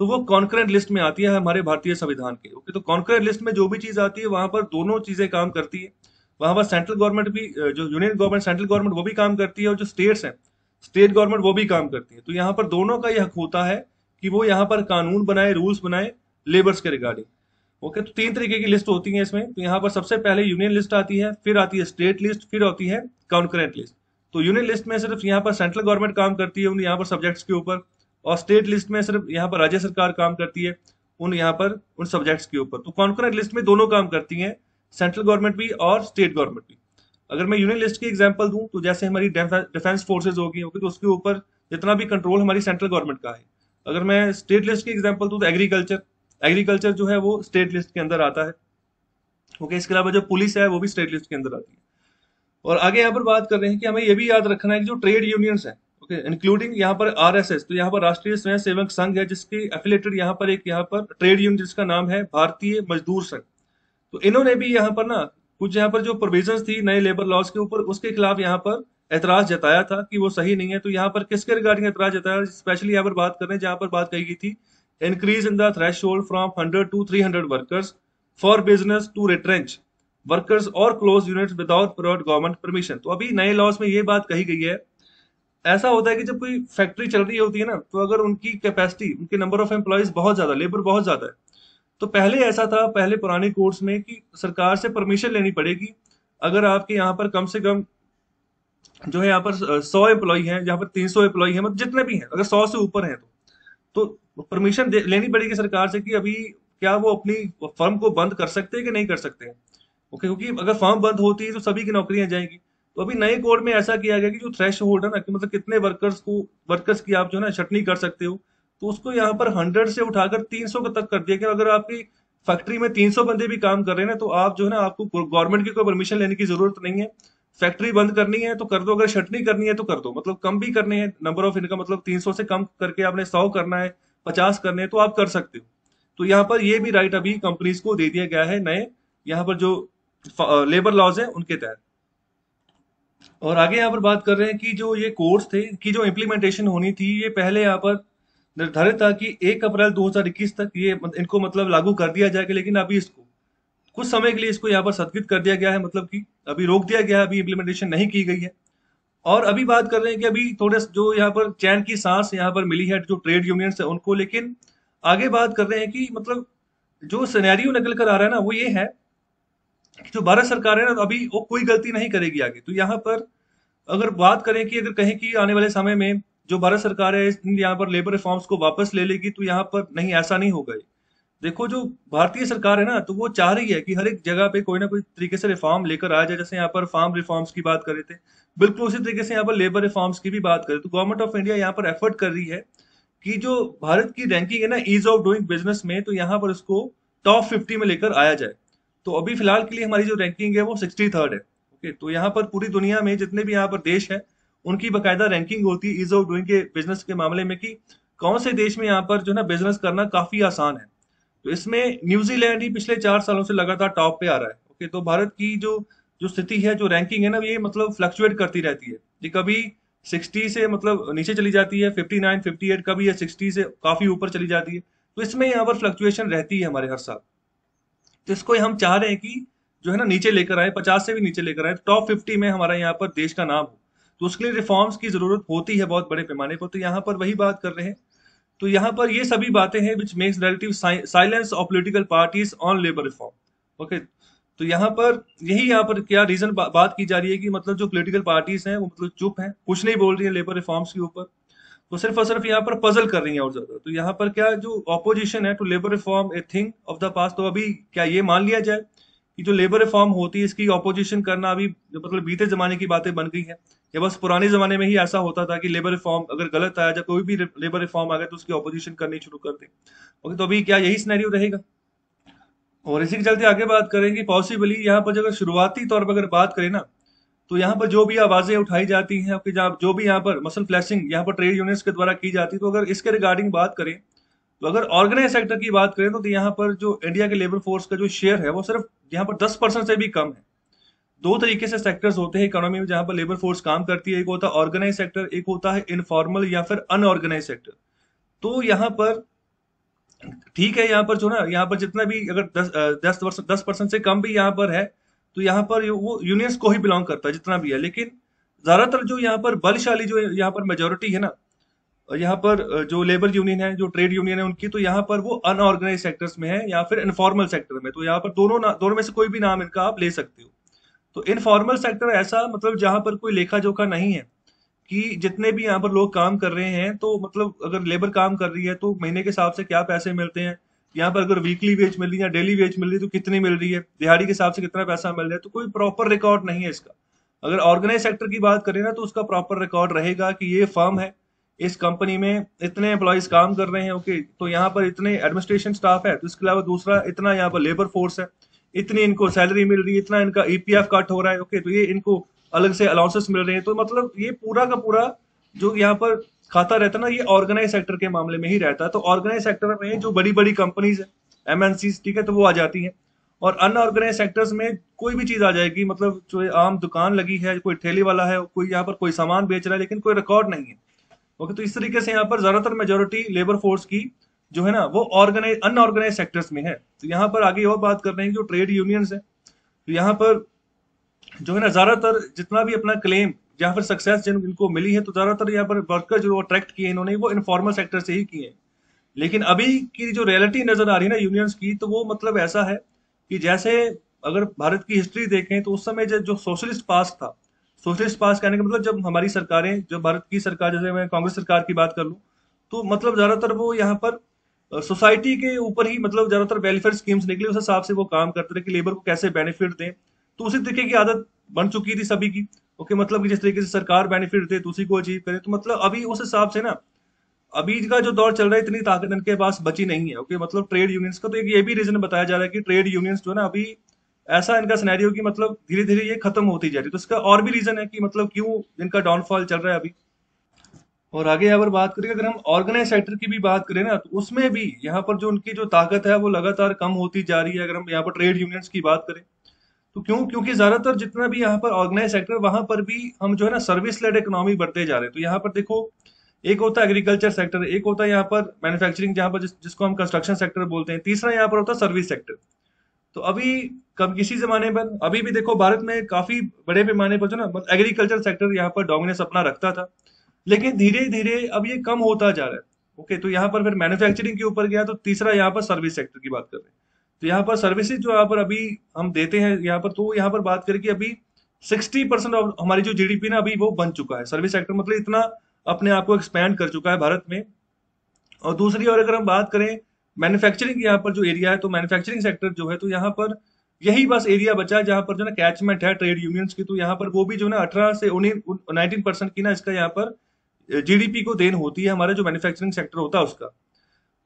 तो वो कॉन्करेंट लिस्ट में आती है हमारे भारतीय संविधान के। ओके, तो कॉन्करेंट लिस्ट में जो भी चीज आती है वहां पर दोनों चीजें काम करती है। वहां पर सेंट्रल गवर्नमेंट भी, जो यूनियन गवर्नमेंट सेंट्रल गवर्नमेंट वो भी काम करती है, और जो स्टेट्स हैं स्टेट गवर्नमेंट वो भी काम करती है। तो यहाँ पर दोनों का यह हक होता है कि वो यहाँ पर कानून बनाए, रूल्स बनाए लेबर्स के रिगार्डिंग। ओके, तो 3 तरीके की लिस्ट होती है इसमें। तो यहाँ पर सबसे पहले यूनियन लिस्ट आती है, फिर आती है स्टेट लिस्ट, फिर आती है कॉन्करेंट लिस्ट। तो यूनियन लिस्ट में सिर्फ यहाँ पर सेंट्रल गवर्नमेंट काम करती है उन यहाँ पर सब्जेक्ट्स के ऊपर, और स्टेट लिस्ट में सिर्फ यहाँ पर राज्य सरकार काम करती है उन यहाँ पर उन सब्जेक्ट्स के ऊपर। तो कॉन्करेंट लिस्ट में दोनों काम करती हैं, सेंट्रल गवर्नमेंट भी और स्टेट गवर्नमेंट भी। अगर मैं यूनियन लिस्ट की एग्जांपल दूं तो जैसे हमारी डिफेंस फोर्सेज होगी, ओके, तो उसके ऊपर जितना भी कंट्रोल हमारी सेंट्रल गवर्नमेंट का है। अगर मैं स्टेट लिस्ट की एग्जांपल दूं तो एग्रीकल्चर, एग्रीकल्चर जो है वो स्टेट लिस्ट के अंदर आता है। ओके, इसके अलावा जो पुलिस है वो भी स्टेट लिस्ट के अंदर आती है। और आगे यहाँ पर बात कर रहे हैं कि हमें ये भी याद रखना है कि जो ट्रेड यूनियंस हैं, ओके, इंक्लूडिंग यहाँ पर आरएसएस, तो यहाँ पर राष्ट्रीय स्वयं सेवक संघ है जिसके एफिलेटेड यहाँ पर एक यहाँ पर ट्रेड यूनियन जिसका नाम है भारतीय मजदूर संघ। तो इन्होंने भी यहाँ पर ना कुछ यहाँ पर जो प्रोविजंस थी नए लेबर लॉज के ऊपर, उसके खिलाफ यहाँ पर ऐतराज जताया था कि वो सही नहीं है। तो यहाँ पर किसके रिगार्डिंग ऐतराज जताया, स्पेशली यहाँ पर बात कर रहे हैं जहाँ पर बात कही गई थी increase in the threshold from 100 to 300 workers for business to retrench workers और close units without prior government permission. तो अभी नए लॉज में ये बात कही गई है। ऐसा होता है कि जब कोई फैक्ट्री चल रही होती है ना, तो अगर उनकी कैपेसिटी, उनके नंबर ऑफ एम्प्लॉयज बहुत ज्यादा, लेबर बहुत ज्यादा है, तो पहले ऐसा था, पहले पुराने कोर्स में, कि सरकार से परमिशन लेनी पड़ेगी। अगर आपके यहाँ पर कम से कम जो है यहाँ पर 100 एम्प्लॉय हैं, यहाँ पर 300 एम्प्लॉय हैं, मतलब जितने भी हैं, अगर 100 से ऊपर हैं तो परमिशन लेनी पड़ेगी सरकार से कि अभी क्या वो अपनी फर्म को बंद कर सकते हैं कि नहीं कर सकते हैं। ओके, क्योंकि अगर फर्म बंद होती है तो सभी की नौकरियां जाएंगी। तो अभी नए कोड में ऐसा किया गया कि जो थ्रेश होल्ड है ना, कि मतलब कितने वर्कर्स की आप जो है ना छटनी कर सकते हो, तो उसको यहाँ पर 100 से उठाकर 300 तक कर दिया कि अगर आपकी फैक्ट्री में 300 बंदे भी काम कर रहे हैं ना, तो आप जो है ना, आपको गवर्नमेंट की कोई परमिशन लेने की जरूरत नहीं है। फैक्ट्री बंद करनी है तो कर दो, अगर छटनी करनी है तो कर दो, मतलब कम भी करने हैं नंबर ऑफ इनका, मतलब 300 से कम करके आपने 100 करना है, 50 करने हैं, तो आप कर सकते हो। तो यहाँ पर ये भी राइट अभी कंपनीज को दे दिया गया है नए यहाँ पर जो लेबर लॉज है उनके तहत। और आगे यहाँ पर बात कर रहे हैं कि जो ये कोर्स थे की जो इम्प्लीमेंटेशन होनी थी, ये पहले यहाँ पर निर्धारित था कि 1 अप्रैल 2021 तक ये इनको मतलब लागू कर दिया जाएगा, लेकिन अभी इसको कुछ समय के लिए इसको यहाँ पर स्थगित कर दिया गया है, मतलब कि अभी रोक दिया गया है, अभी इम्प्लीमेंटेशन नहीं की गई है। और अभी बात कर रहे हैं कि अभी थोड़े जो यहाँ पर चैन की सांस यहाँ पर मिली है जो ट्रेड यूनियंस है उनको, लेकिन आगे बात कर रहे हैं कि मतलब जो सिनेरियो निकल कर आ रहा है ना, वो ये है कि जो भारत सरकार है ना, तो अभी वो कोई गलती नहीं करेगी आगे। तो यहाँ पर अगर बात करें कि अगर कहें कि आने वाले समय में जो भारत सरकार है यहाँ पर लेबर रिफॉर्म्स को वापस ले लेगी, तो यहाँ पर नहीं, ऐसा नहीं होगा। देखो, जो भारतीय सरकार है ना, तो वो चाह रही है कि हर एक जगह पे कोई ना कोई तरीके से रिफॉर्म लेकर आ जाए। जैसे यहाँ पर फार्म रिफॉर्म्स की बात कर रहे थे, बिल्कुल उसी तरीके से यहाँ पर लेबर रिफॉर्म्स की भी बात करें तो गवर्नमेंट ऑफ इंडिया यहाँ पर एफर्ट कर रही है कि जो भारत की रैंकिंग है ना ईज ऑफ डूइंग बिजनेस में, तो यहाँ पर उसको टॉप 50 में लेकर आया जाए। तो अभी फिलहाल के लिए हमारी जो रैंकिंग है वो 63rd है। ओके, तो यहाँ पर पूरी दुनिया में जितने भी यहाँ पर देश है उनकी बकायदा रैंकिंग होती है ईज ऑफ डूइंग के बिजनेस के मामले में, कि कौन से देश में यहाँ पर जो है ना बिजनेस करना काफी आसान है। तो इसमें न्यूजीलैंड ही पिछले 4 सालों से लगातार टॉप पे आ रहा है। ओके, तो भारत की जो जो स्थिति है, जो रैंकिंग है ना, ये मतलब फ्लक्चुएट करती रहती है। ये कभी 60 से मतलब नीचे चली जाती है, 59 58, कभी ये 60 से काफी ऊपर चली जाती है। तो इसमें यहाँ पर फ्लक्चुएशन रहती है हमारे हर साल। तो इसको हम चाह रहे हैं कि जो है ना नीचे लेकर आए, 50 से भी नीचे लेकर आए, टॉप 50 में हमारा यहाँ पर देश का नाम हो। तो उसके लिए रिफॉर्म्स की जरूरत होती है बहुत बड़े पैमाने पर। तो यहाँ पर वही बात कर रहे हैं। तो यहाँ पर ये सभी बातें हैं which makes relative silence of political parties on labour reform. Okay, तो यहाँ पर यही यहाँ पर क्या रीजन बात की जा रही है कि मतलब जो पॉलिटिकल पार्टीज हैं वो मतलब चुप हैं, कुछ नहीं बोल रही है लेबर रिफॉर्म्स के ऊपर, तो सिर्फ और सिर्फ यहाँ पर पजल कर रही है और ज्यादा। तो यहाँ पर क्या जो ऑपोजिशन है to labour reform a thing of the past, तो अभी क्या ये मान लिया जाए कि जो लेबर रिफॉर्म होती है इसकी ऑपोजिशन करना अभी मतलब बीते जमाने की बातें बन गई है, या बस पुराने जमाने में ही ऐसा होता था कि लेबर रिफॉर्म अगर गलत आया, जब कोई भी लेबर रिफॉर्म आ गया तो उसकी ऑपोजिशन करनी शुरू कर दे। ओके, तो अभी क्या यही सिनेरियो रहेगा? और इसी के चलते आगे बात करेंगे पॉसिबली यहाँ पर अगर शुरुआती तौर पर अगर बात करें ना, तो यहाँ पर जो भी आवाजें उठाई जाती हैं, कि जो भी यहाँ पर मसल फ्लैशिंग यहाँ पर ट्रेड यूनियंस के द्वारा की जाती है, तो अगर इसके रिगार्डिंग बात करें, तो अगर ऑर्गेनाइज सेक्टर की बात करें तो यहाँ पर जो इंडिया के लेबर फोर्स का जो शेयर है वो सिर्फ यहाँ पर 10% से भी कम है। दो तरीके से सेक्टर्स होते हैं इकोनॉमी में जहां पर लेबर फोर्स काम करती है, एक होता है ऑर्गेनाइज सेक्टर, एक होता है इनफॉर्मल या फिर अनऑर्गेनाइज सेक्टर। तो यहाँ पर ठीक है, यहाँ पर जो ना यहाँ पर जितना भी अगर 10% से कम भी यहाँ पर है, तो यहाँ पर वो यूनियंस को ही बिलोंग करता है जितना भी है। लेकिन ज्यादातर जो यहाँ पर बलशाली जो यहाँ पर मेजोरिटी है ना, यहाँ पर जो लेबर यूनियन है, जो ट्रेड यूनियन है उनकी, तो यहाँ पर वो अनऑर्गेनाइज सेक्टर्स में है या फिर इनफॉर्मल सेक्टर में। तो यहाँ पर दोनों में से कोई भी नाम इनका आप ले सकते हो। तो इनफॉर्मल सेक्टर ऐसा मतलब जहां पर कोई लेखा जोखा नहीं है कि जितने भी यहाँ पर लोग काम कर रहे हैं, तो मतलब अगर लेबर काम कर रही है तो महीने के हिसाब से क्या पैसे मिलते हैं, यहाँ पर अगर वीकली वेज मिल रही है या डेली वेज मिल रही है तो कितनी मिल रही है, दिहाड़ी के हिसाब से कितना पैसा मिल रहा है, तो कोई प्रॉपर रिकॉर्ड नहीं है इसका। अगर ऑर्गेनाइज सेक्टर की बात करें ना, तो उसका प्रॉपर रिकॉर्ड रहेगा कि ये फर्म है, इस कंपनी में इतने एम्प्लॉयज काम कर रहे हैं, ओके, तो यहाँ पर इतने एडमिनिस्ट्रेशन स्टाफ है, तो इसके अलावा दूसरा इतना यहाँ पर लेबर फोर्स है, इतनी इनको सैलरी मिल रही है, इतना इनका ईपीएफ कट हो रहा है, ओके, तो ये इनको अलग से अलाउंसेस मिल रहे हैं। तो मतलब ये पूरा का पूरा जो यहाँ पर खाता रहता है ना, ये ऑर्गेनाइज सेक्टर के मामले में ही रहता है। तो ऑर्गेनाइज सेक्टर में जो बड़ी बड़ी कंपनीज है, एमएनसी, ठीक है, तो वो आ जाती हैं। और अनऑर्गेनाइज सेक्टर्स में कोई भी चीज आ जाएगी, मतलब जो आम दुकान लगी है, कोई ठेले वाला है, कोई यहाँ पर कोई सामान बेच रहा है लेकिन कोई रिकॉर्ड नहीं है, ओके। तो इस तरीके से यहाँ पर ज्यादातर मेजोरिटी लेबर फोर्स की जो है ना वो ऑर्गेनाइज अनऑर्गेनाइज सेक्टर्स में है। तो यहाँ पर आगे और बात कर रहे हैं जो ट्रेड यूनियंस है, तो यहाँ पर जो है ना ज्यादातर जितना भी अपना क्लेम या फिर सक्सेस जिन इनको मिली है, तो ज्यादातर यहाँ पर वर्कर जो अट्रैक्ट किए इन्होंने वो इनफॉर्मल सेक्टर से ही किए हैं। लेकिन अभी की जो रियलिटी नजर आ रही है ना यूनियंस की, तो वो मतलब ऐसा है कि जैसे अगर भारत की हिस्ट्री देखें तो उस समय जो सोशलिस्ट पास था, सोशलिस्ट पास कहने का मतलब जब हमारी सरकारें, जब भारत की सरकार, जैसे मैं कांग्रेस सरकार की बात कर लूं, तो मतलब ज्यादातर वो यहाँ पर सोसाइटी के ऊपर ही मतलब ज्यादातर वेलफेयर स्कीम्स निकली, उस हिसाब से वो काम करते थे कि लेबर को कैसे बेनिफिट दें। तो उसी तरीके की आदत बन चुकी थी सभी की, ओके, मतलब कि जिस तरीके से सरकार बेनिफिट दे तो उसी को अचीव करे। तो मतलब अभी उस हिसाब से ना अभी का जो दौर चल रहा है, इतनी ताकत इनके पास बची नहीं है, ओके, मतलब ट्रेड यूनियंस का। तो एक ये भी रीजन बताया जा रहा है कि ट्रेड यूनियंस जो है ना अभी ऐसा इनका सिनेरियो कि मतलब धीरे धीरे ये खत्म होती जा रही है। तो इसका और भी रीजन है कि मतलब क्यों इनका डाउनफॉल चल रहा है अभी। और आगे अगर बात करें, अगर हम ऑर्गेनाइज सेक्टर की भी बात करें ना, तो उसमें भी यहाँ पर जो उनकी जो ताकत है वो लगातार कम होती जा रही है। अगर हम यहाँ पर ट्रेड यूनियंस की बात करें तो क्योंकि ज्यादातर जितना भी यहाँ पर ऑर्गेनाइज सेक्टर, वहां पर भी हम जो है ना सर्विस लेड इकोनॉमी बढ़ते जा रहे हैं। तो यहाँ पर देखो, एक होता है एग्रीकल्चर सेक्टर, एक होता है यहाँ पर मैन्युफैक्चरिंग, जहाँ पर जिसको हम कंस्ट्रक्शन सेक्टर बोलते हैं, तीसरा यहाँ पर होता है सर्विस सेक्टर। तो अभी कब किसी जमाने पर, अभी भी देखो भारत में काफी बड़े पैमाने पर जो ना एग्रीकल्चर सेक्टर यहाँ पर डोमिनेंस अपना रखता था, लेकिन धीरे धीरे अब ये कम होता जा रहा है, ओके। तो यहाँ पर फिर मैन्युफैक्चरिंग के ऊपर गया, तो तीसरा यहाँ पर सर्विस सेक्टर की बात कर रहे हैं। तो यहाँ पर सर्विसेज जो यहाँ पर अभी हम देते हैं यहाँ पर, तो यहाँ पर बात करें कि अभी 60% ऑफ हमारी जो जीडीपी ना अभी वो बन चुका है सर्विस सेक्टर, मतलब इतना अपने आप को एक्सपैंड कर चुका है भारत में। और दूसरी ओर अगर हम बात करें मैन्युफैक्चरिंग यहाँ पर जो एरिया है, तो मैन्युफैक्चरिंग सेक्टर जो है, तो यहाँ पर यही बस एरिया बचा है जहाँ पर जो ना कैचमेंट है ट्रेड यूनियंस की। तो यहाँ पर वो भी जो ना 18 से 19% की ना इसका यहाँ पर जीडीपी को देन होती है, हमारा जो मैन्युफैक्चरिंग सेक्टर होता है उसका।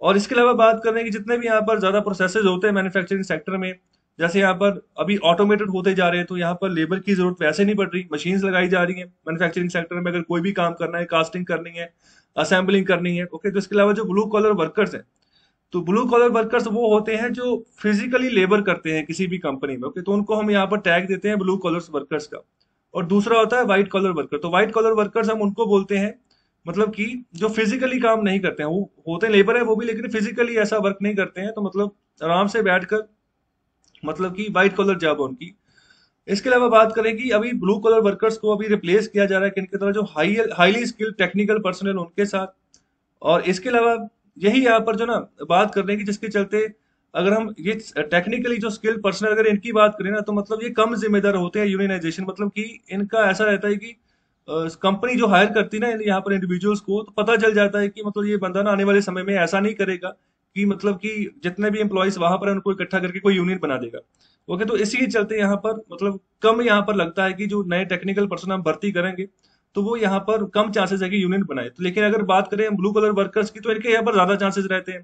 और इसके अलावा बात कर रहे हैं कि जितने भी यहाँ पर ज्यादा प्रोसेसेस होते हैं मैन्युफैक्चरिंग सेक्टर में, जैसे यहाँ पर अभी ऑटोमेटेड होते जा रहे हैं, तो यहाँ पर लेबर की जरूरत वैसे नहीं पड़ रही, मशीन्स लगाई जा रही हैं मैन्युफैक्चरिंग सेक्टर में। अगर कोई भी काम करना है, कास्टिंग करनी है, असेंबलिंग करनी है, ओके। तो इसके अलावा जो ब्लू कॉलर वर्कर्स हैं, तो ब्लू कॉलर वर्कर्स वो होते हैं जो फिजिकली लेबर करते हैं किसी भी कंपनी में, ओके। तो उनको हम यहाँ पर टैग देते हैं ब्लू कॉलर वर्कर्स का। और दूसरा होता है व्हाइट कॉलर वर्कर। तो व्हाइट कॉलर वर्कर्स हम उनको बोलते हैं मतलब कि जो फिजिकली काम नहीं करते हैं, वो होते हैं लेबर है वो भी, लेकिन फिजिकली ऐसा वर्क नहीं करते हैं, तो मतलब आराम से बैठकर, मतलब कि व्हाइट कॉलर जॉब है उनकी। इसके अलावा बात करें कि अभी ब्लू कॉलर वर्कर्स को अभी रिप्लेस किया जा रहा है किनके द्वारा, जो हाईली स्किल्ड टेक्निकल पर्सनल उनके साथ। और इसके अलावा यही यहाँ पर जो ना बात कर रहे हैं कि जिसके चलते अगर हम ये टेक्निकली जो स्किल्ड पर्सनल अगर इनकी बात करें ना, तो मतलब ये कम जिम्मेदार होते हैं यूनियनाइजेशन, मतलब कि इनका ऐसा रहता है कि कंपनी जो हायर करती है ना यहाँ पर इंडिविजुअल्स को, तो पता चल जाता है कि मतलब ये बंदा ना आने वाले समय में ऐसा नहीं करेगा कि मतलब कि जितने भी एम्प्लॉयज वहां पर है उनको इकट्ठा करके कोई यूनियन बना देगा, ओके। तो इसी के चलते यहाँ पर मतलब कम यहाँ पर लगता है कि जो नए टेक्निकल पर्सन हम भर्ती करेंगे तो वो यहाँ पर कम चांसेस है कि यूनियन बनाए। तो लेकिन अगर बात करें हम ब्लू कलर वर्कर्स की, तो इनके यहाँ पर ज्यादा चांसेस रहते हैं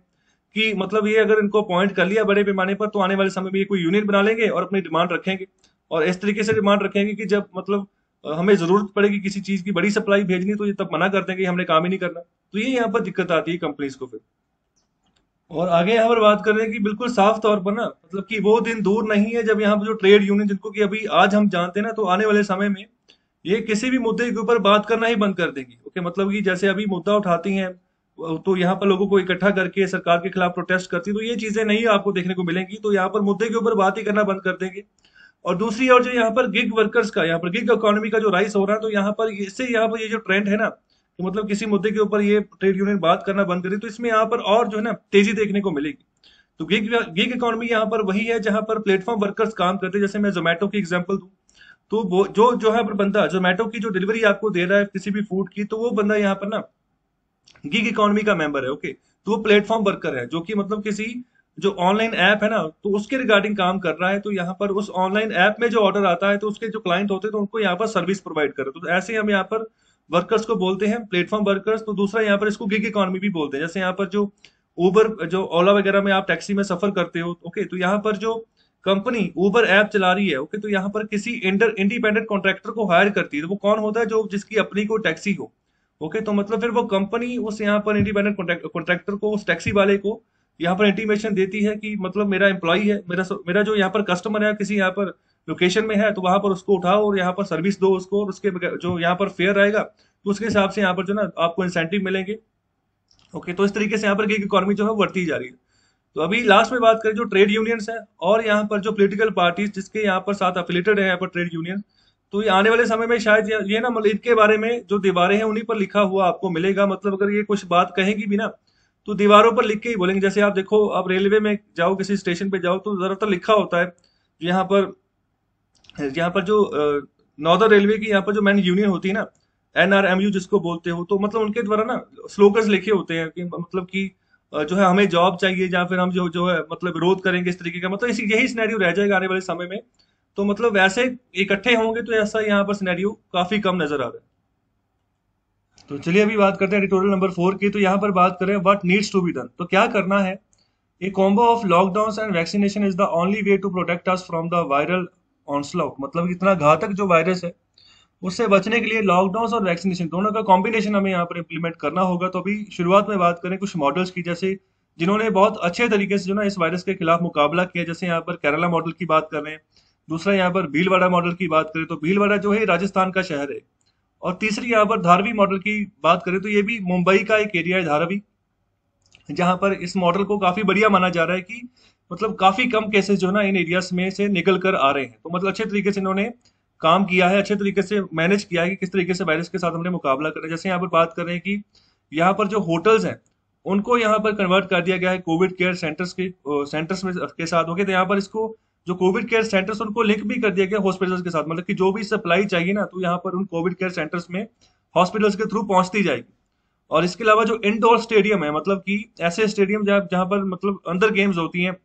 कि मतलब ये अगर इनको अपॉइंट कर लिया बड़े पैमाने पर, तो आने वाले समय में ये कोई यूनियन बना लेंगे और अपनी डिमांड रखेंगे। और इस तरीके से डिमांड रखेंगे कि जब मतलब हमें जरूरत पड़ेगी किसी चीज की बड़ी सप्लाई भेजनी, तो ये तब मना कर देंगे कि हमने काम ही नहीं करना। तो ये यहाँ पर दिक्कत आती है कंपनीज को फिर। और आगे यहाँ पर बात कर रहे हैं कि बिल्कुल साफ तौर पर ना मतलब कि वो दिन दूर नहीं है जब यहाँ पर जो ट्रेड यूनियन जिनको कि अभी आज हम जानते हैं ना, तो आने वाले समय में ये किसी भी मुद्दे के ऊपर बात करना ही बंद कर देंगी, ओके। मतलब कि जैसे अभी मुद्दा उठाती हैं तो यहाँ पर लोगों को इकट्ठा करके सरकार के खिलाफ प्रोटेस्ट करती, तो ये चीजें नहीं आपको देखने को मिलेंगी। तो यहाँ पर मुद्दे के ऊपर बात ही करना बंद कर देंगे। और दूसरी ओर जो यहाँ पर गिग वर्कर्स का, यहाँ पर गिग इकोनॉमी का जो राइज हो रहा है, तो यहाँ पर इससे यहाँ पर ये जो ट्रेंड है ना कि मतलब किसी मुद्दे के ऊपर ये ट्रेड यूनियन बात करना बंद करे, तो इसमें यहाँ पर और जो है ना तेजी देखने को मिलेगी। तो गिग इकोनॉमी यहाँ पर वही है जहां पर प्लेटफॉर्म वर्कर्स काम करते हैं। जैसे मैं जोमेटो की एग्जांपल दूं, तो वो जो है पर बंदा जोमेटो की जो डिलीवरी आपको दे रहा है किसी भी फूड की, तो वो बंदा यहाँ पर ना गिग इकोनॉमी का मेंबर है। ओके, तो वो प्लेटफॉर्म वर्कर है जो कि मतलब किसी जो ऑनलाइन ऐप है ना, तो उसके रिगार्डिंग काम कर रहा है। तो यहाँ पर उस ऑनलाइन ऐप में जो ऑर्डर आता है, तो उसके जो क्लाइंट होते हैं तो उनको यहाँ पर सर्विस प्रोवाइड करे, तो ऐसे हम यहाँ पर वर्कर्स को बोलते हैं प्लेटफॉर्म वर्कर्स। तो दूसरा यहाँ पर इसको गिग इकोनॉमी भी बोलते हैं। जैसे यहाँ पर जो उबर जो ओला वगैरह में आप टैक्सी में सफर करते हो, ओके, तो यहाँ पर जो कंपनी उबर ऐप चला रही है, ओके, तो यहाँ पर किसी इंडिपेंडेंट कॉन्ट्रैक्टर को हायर करती है। तो वो कौन होता है? जो जिसकी अपनी को टैक्सी हो। ओके, तो मतलब फिर वो कंपनी उस यहाँ पर इंडिपेंडेंट कॉन्ट्रैक्टर को, उस टैक्सी वाले को यहाँ पर इंटीमेशन देती है कि मतलब मेरा एम्प्लॉय है, मेरा जो यहाँ पर कस्टमर है किसी यहाँ पर लोकेशन में है, तो वहां पर उसको उठाओ और यहाँ पर सर्विस दो उसको, और उसके जो यहाँ पर फेयर रहेगा तो उसके हिसाब से यहाँ पर जो ना आपको इंसेंटिव मिलेंगे। ओके, तो इस तरीके से यहाँ पर गिग इकोनॉमी जो है वो बढ़ती जा रही है। तो अभी लास्ट में बात करें जो ट्रेड यूनियंस है और यहाँ पर जो पॉलिटिकल पार्टीज जिसके यहाँ पर साथ एफिलेटेड है यहाँ पर ट्रेड यूनियन, तो ये आने वाले समय में शायद ये ना मतलब इनके बारे में जो दीवारें हैं उन्हीं पर लिखा हुआ आपको मिलेगा। मतलब अगर ये कुछ बात कहेगी भी ना, तो दीवारों पर लिख के ही बोलेंगे। जैसे आप देखो, आप रेलवे में जाओ, किसी स्टेशन पे जाओ, तो ज्यादातर लिखा होता है यहाँ पर जो नॉर्दर्न रेलवे की यहाँ पर जो मैन यूनियन होती है ना, NRMU जिसको बोलते हो, तो मतलब उनके द्वारा ना स्लोगन्स लिखे होते हैं कि मतलब कि जो है हमें जॉब चाहिए, या फिर हम जो जो है मतलब विरोध करेंगे इस तरीके का। मतलब इसी यही सिनेरियो रह जाएगा आने वाले समय में। तो मतलब वैसे इकट्ठे होंगे तो ऐसा यहाँ पर सिनेरियो काफी कम नजर आ रहा है। तो चलिए अभी बात करते हैं एडिटोरियल नंबर 4 की। तो यहाँ पर बात करें what needs to be done, तो क्या करना है। A combo of lockdown and vaccination is the only way to protect us from the viral onslaught. मतलब इतना घातक जो वायरस है उससे बचने के लिए लॉकडाउन और वैक्सीनेशन दोनों का कॉम्बिनेशन हमें यहाँ पर इम्प्लीमेंट करना होगा। तो अभी शुरुआत में बात करें कुछ मॉडल्स की, जैसे जिन्होंने बहुत अच्छे तरीके से जो ना इस वायरस के खिलाफ मुकाबला किया। जैसे यहाँ पर केरला मॉडल की बात कर रहे हैं, दूसरा यहाँ पर भीलवाड़ा मॉडल की बात करें तो भीलवाड़ा जो है राजस्थान का शहर है, और तीसरी यहाँ पर धारवी मॉडल की बात करें तो ये भी मुंबई का एक एरिया है धारावी, जहां पर इस मॉडल को काफी बढ़िया माना जा रहा है कि मतलब काफी कम केसेस जो है ना इन एरियाज में से निकल कर आ रहे हैं। तो मतलब अच्छे तरीके से इन्होंने काम किया है, अच्छे तरीके से मैनेज किया है कि किस तरीके से वायरस के साथ हमने मुकाबला करें। जैसे यहाँ पर बात कर रहे हैं कि यहाँ पर जो होटल्स हैं उनको यहाँ पर कन्वर्ट कर दिया गया है कोविड केयर सेंटर्स में के साथ। हो गए तो यहाँ पर इसको जो कोविड केयर सेंटर्स उनको लिंक भी कर दिया गया हॉस्पिटल्स के साथ। मतलब कि जो भी सप्लाई चाहिए ना, तो यहाँ पर उन कोविड केयर सेंटर्स में हॉस्पिटल्स के थ्रू पहुंचती जाएगी। और इसके अलावा जो इंडोर स्टेडियम है, मतलब कि ऐसे स्टेडियम जहाँ जहाँ पर मतलब अंदर गेम्स होती हैं,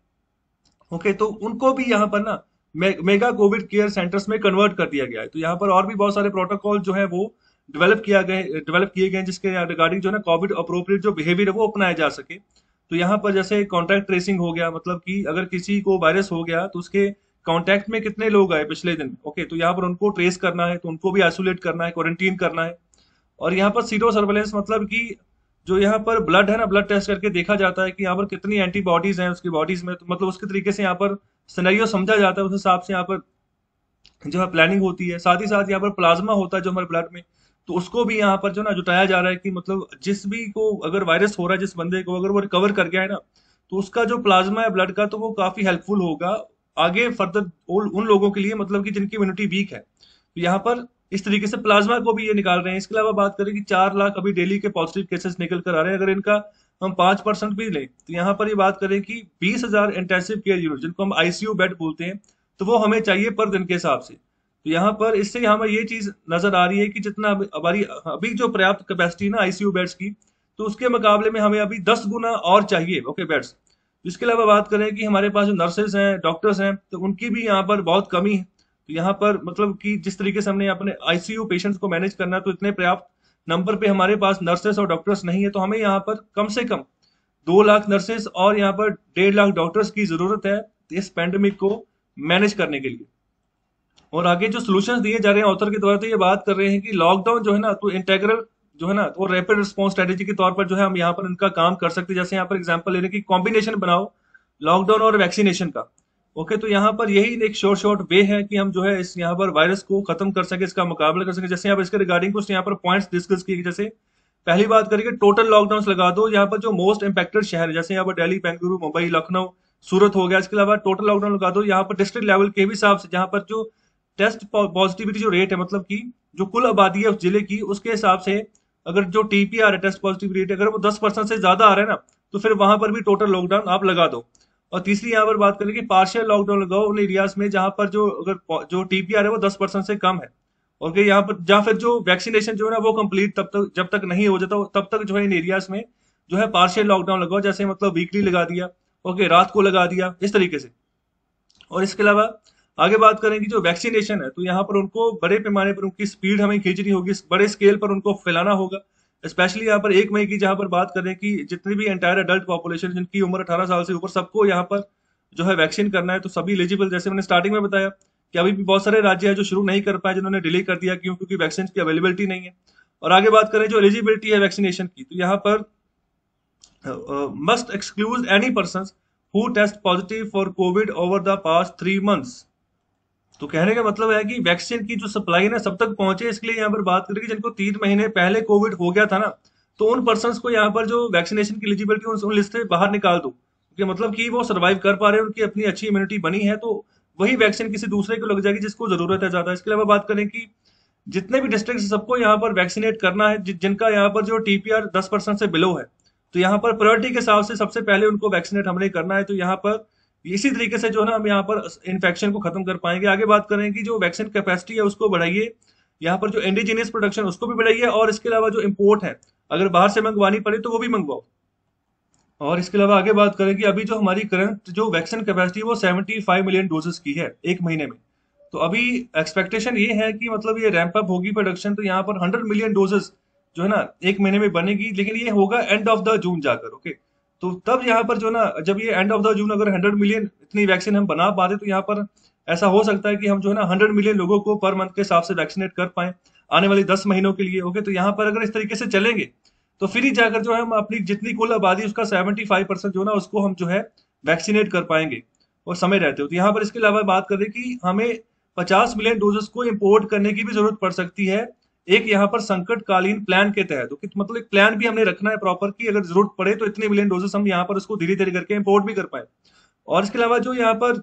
ओके, तो उनको भी यहाँ पर ना मेगा कोविड केयर सेंटर्स में कन्वर्ट कर दिया गया है। तो यहाँ पर और भी बहुत सारे प्रोटोकॉल जो है वो डेवलप किए गए हैं, जिसके रिगार्डिंग जो है ना कोविड अप्रोप्रिएट जो बिहेवियर है वो अपनाया जा सके। तो यहाँ पर जैसे कॉन्टैक्ट ट्रेसिंग हो गया, मतलब कि अगर किसी को वायरस हो गया तो उसके कॉन्टैक्ट में कितने लोग आए पिछले दिन, ओके, तो यहाँ पर उनको ट्रेस करना है, तो उनको भी आइसोलेट करना है, क्वारंटीन करना है। और यहाँ पर सीरो सर्वेलेंस, मतलब कि जो यहाँ पर ब्लड है ना, ब्लड टेस्ट करके देखा जाता है कि यहाँ पर कितनी एंटीबॉडीज हैं उसकी बॉडीज में। तो मतलब उसके तरीके से यहाँ पर सिनेरियो समझा जाता है, उस हिसाब से यहाँ पर जो है प्लानिंग होती है। साथ ही साथ यहाँ पर प्लाज्मा होता है जो हमारे ब्लड में, तो उसको भी यहाँ पर जो ना जुटाया जा रहा है कि मतलब जिस भी को अगर वायरस हो रहा है, जिस बंदे को अगर वो रिकवर कर गया है ना, तो उसका जो प्लाज्मा है ब्लड का, तो वो काफी हेल्पफुल होगा आगे फर्दर उन लोगों के लिए, मतलब कि जिनकी इम्यूनिटी वीक है। तो यहाँ पर इस तरीके से प्लाज्मा को भी ये निकाल रहे हैं। इसके अलावा बात करें कि 4 लाख अभी डेली के पॉजिटिव केसेस निकल कर आ रहे हैं। अगर इनका हम 5% भी लें, तो यहाँ पर ये बात करें कि 20,000 इंटेंसिव केयर यूनिट, जिनको हम ICU बेड बोलते हैं, तो वो हमें चाहिए पर दिन के हिसाब से। तो यहाँ पर इससे हमें ये चीज नजर आ रही है कि जितना हमारी अभी जो पर्याप्त कैपेसिटी है ना ICU बेड्स की, तो उसके मुकाबले में हमें अभी 10 गुना और चाहिए, ओके, बेड्स। इसके अलावा बात करें कि हमारे पास जो नर्सेज हैं, डॉक्टर्स हैं, तो उनकी भी यहाँ पर बहुत कमी है। तो यहाँ पर मतलब कि जिस तरीके से हमने अपने ICU पेशेंट्स को मैनेज करना है, तो इतने पर्याप्त नंबर पे हमारे पास नर्सेस और डॉक्टर्स नहीं है। तो हमें यहाँ पर कम से कम 2 लाख नर्सेस और यहाँ पर 1.5 लाख डॉक्टर्स की जरूरत है इस पेंडेमिक को मैनेज करने के लिए। और आगे जो सॉल्यूशंस दिए जा रहे हैं ऑथर के द्वारा, तो ये बात कर रहे हैं कि लॉकडाउन जो है ना, तो इंटेग्रल जो है ना, वो रैपिड रिस्पॉन्स स्ट्रेटेजी के तौर पर जो है हम यहाँ पर इनका काम कर सकते हैं। जैसे यहाँ पर एग्जांपल लेने की कॉम्बिनेशन बनाओ लॉकडाउन और वैक्सीनेशन का, ओके, तो यहाँ पर यही एक शॉर्ट वे है कि हम जो है इस यहाँ पर वायरस को खत्म कर सके, इसका मुकाबला कर सके। जैसे यहाँ पर इसके रिगार्डिंग कुछ यहाँ पर पॉइंट्स डिस्कस किए। जैसे पहली बात करेंगे टोटल लॉकडाउन लगा दो यहाँ पर जो मोस्ट इंपैक्टेड शहर है, जैसे यहाँ पर दिल्ली, बेंगलुरु, मुंबई, लखनऊ, सूरत हो गया। इसके अलावा टोटल लॉकडाउन लगा दो यहाँ पर डिस्ट्रिक्ट लेवल के भी हिसाब से, जहाँ पर जो टेस्ट पॉजिटिविटी जो रेट है, मतलब कि जो कुल आबादी है उस जिले की, उसके हिसाब से अगर जो टीपीआर है, टेस्ट पॉजिटिव रेट, अगर वो 10% से ज्यादा आ रहा है ना, तो फिर वहां पर भी टोटल लॉकडाउन आप लगा दो। और तीसरी यहाँ पर बात करें कि पार्शियल लॉकडाउन लगाओ उन एरियाज में जहां पर जो अगर जो टीपीआर है वो 10% से कम है। और कि यहाँ पर जहाँ फिर जो वैक्सीनेशन जो है ना वो कंप्लीट तब तक जब तक नहीं हो जाता तब तक जो है इन एरियाज में जो है पार्शियल लॉकडाउन लगाओ, जैसे मतलब वीकली लगा दिया, ओके, रात को लगा दिया, इस तरीके से। और इसके अलावा आगे बात करें कि जो वैक्सीनेशन है तो यहाँ पर उनको बड़े पैमाने पर उनकी स्पीड हमें खींचनी होगी, बड़े स्केल पर उनको फैलाना होगा। स्पेशली यहाँ पर 1 मई की जहां पर बात करें कि जितनी भी एंटायर अडल्ट पॉपुलेशन जिनकी उम्र 18 साल से ऊपर, सबको यहाँ पर जो है वैक्सीन करना है। तो सभी एलिजिबल, जैसे मैंने स्टार्टिंग में बताया कि अभी भी बहुत सारे राज्य हैं जो शुरू नहीं कर पाए, जिन्होंने डिले कर दिया, क्यों? क्योंकि वैक्सीन की अवेलेबिलिटी नहीं है। और आगे बात करें जो एलिजिबिलिटी है वैक्सीनेशन की, तो यहाँ पर must exclude any person who test positive for Covid over the past 3 months. तो कहने का मतलब है कि वैक्सीन की जो सप्लाई है ना सब तक पहुंचे, इसके लिए यहाँ पर बात करें कि जिनको 3 महीने पहले कोविड हो गया था ना, तो उन पर्सन को यहाँ पर जो वैक्सीनेशन की एलिजिबिलिटी उन लिस्ट से बाहर निकाल दो, क्योंकि मतलब कि वो सर्वाइव कर पा रहे हैं, उनकी अपनी अच्छी इम्यूनिटी बनी है, तो वही वैक्सीन किसी दूसरे को लग जाएगी जिसको जरूरत है ज्यादा। इसके अलावा बात करें कि जितने भी डिस्ट्रिक्ट सबको यहाँ पर वैक्सीनेट करना है, जिनका यहाँ पर जो टीपीआर 10% से बिलो है, तो यहाँ पर प्रायोरिटी के हिसाब से सबसे पहले उनको वैक्सीनेट हमने करना है। तो यहाँ पर इसी तरीके से जो है ना हम यहाँ पर इन्फेक्शन को खत्म कर पाएंगे। आगे बात करें कि जो वैक्सीन कैपेसिटी है उसको बढ़ाइए, यहाँ पर जो इंडिजीनियस प्रोडक्शन उसको भी बढ़ाइए, और इसके अलावा जो इम्पोर्ट है अगर बाहर से मंगवानी पड़े तो वो भी मंगवाओ। और इसके अलावा आगे बात करें कि अभी जो हमारी करंट जो वैक्सीन कैपेसिटी है वो 75 मिलियन डोजेस की है 1 महीने में। तो अभी एक्सपेक्टेशन ये है कि मतलब ये रैंप अप होगी प्रोडक्शन, तो यहाँ पर 100 मिलियन डोजेस जो है ना 1 महीने में बनेगी, लेकिन ये होगा एंड ऑफ द जून जाकर, ओके। तो तब यहाँ पर जो ना जब ये एंड ऑफ द जून अगर 100 मिलियन इतनी वैक्सीन हम बना पाते, तो यहाँ पर ऐसा हो सकता है कि हम जो है ना 100 मिलियन लोगों को पर मंथ के हिसाब से वैक्सीनेट कर पाए आने वाली 10 महीनों के लिए, ओके। तो यहाँ पर अगर इस तरीके से चलेंगे तो फिर ही जाकर जो है हम अपनी जितनी कुल आबादी उसका 75% जो ना उसको हम जो है वैक्सीनेट कर पाएंगे और समय रहते हो। तो यहाँ पर इसके अलावा बात करें कि हमें 50 मिलियन डोजेस को इंपोर्ट करने की भी जरूरत पड़ सकती है एक यहाँ पर संकटकालीन प्लान के तहत। तो मतलब एक प्लान भी हमने रखना है प्रॉपर कि अगर जरूरत पड़े तो इतने मिलियन डोजेस हम यहाँ पर उसको धीरे धीरे करके इंपोर्ट भी कर पाए। और इसके अलावा जो यहाँ पर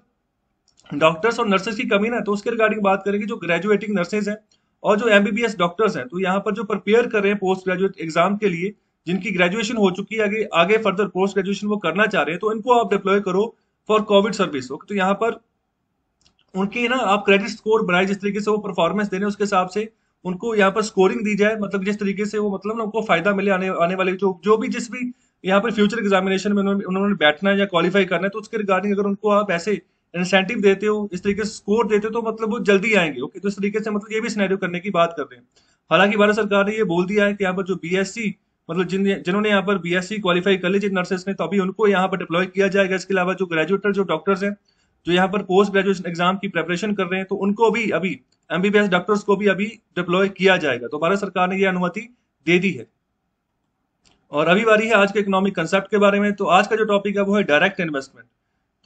डॉक्टर्स और नर्सेज की कमी ना, तो उसके रिगार्डिंग बात करेंगे जो ग्रेजुएटिंग नर्सेज हैं और जो एमबीबीएस डॉक्टर्स हैं, तो यहाँ पर जो प्रिपेयर कर रहे हैं पोस्ट ग्रेजुएट एग्जाम के लिए, जिनकी ग्रेजुएशन हो चुकी है, आगे आगे फर्दर पोस्ट ग्रेजुएशन वो करना चाह रहे हैं, तो इनको आप डिप्लॉय करो फॉर कोविड सर्विस, ओके। तो यहाँ पर उनकी ना आप क्रेडिट स्कोर बनाए, जिस तरीके से वो परफॉर्मेंस दे रहे हैं उसके हिसाब से उनको यहाँ पर स्कोरिंग दी जाए, मतलब जिस तरीके से वो मतलब ना उनको फायदा मिले आने आने वाले जो भी जिस भी यहाँ पर फ्यूचर एग्जामिनेशन में उन्होंने बैठना है या क्वालिफाई करना है, तो उसके रिगार्डिंग अगर उनको आप ऐसे इंसेंटिव देते हो, इस तरीके से स्कोर देते हो, तो मतलब वो जल्दी आएंगे, ओके। तो इस तरीके से मतलब ये भी सिनेरियो करने की बात कर रहे हैं। हालांकि भारत सरकार ने ये बोल दिया है कि यहाँ पर जो बीएससी मतलब जिन्होंने यहाँ पर बीएससी क्वालिफाई कर ली जिन नर्सेस ने, तो अभी उनको यहाँ पर डिप्लॉय किया जाएगा। इसके अलावा जो ग्रेजुएटर जो डॉक्टर्स हैं जो यहाँ पर पोस्ट ग्रेजुएशन एग्जाम की प्रिपरेशन कर रहे हैं, तो उनको भी अभी एमबीबीएस डॉक्टर्स को भी अभी डिप्लॉय किया जाएगा। तो भारत सरकार ने ये अनुमति दे दी है। और अभी बारी है आज के इकोनॉमिक कंसेप्ट के बारे में। तो आज का जो टॉपिक है वो है डायरेक्ट इन्वेस्टमेंट।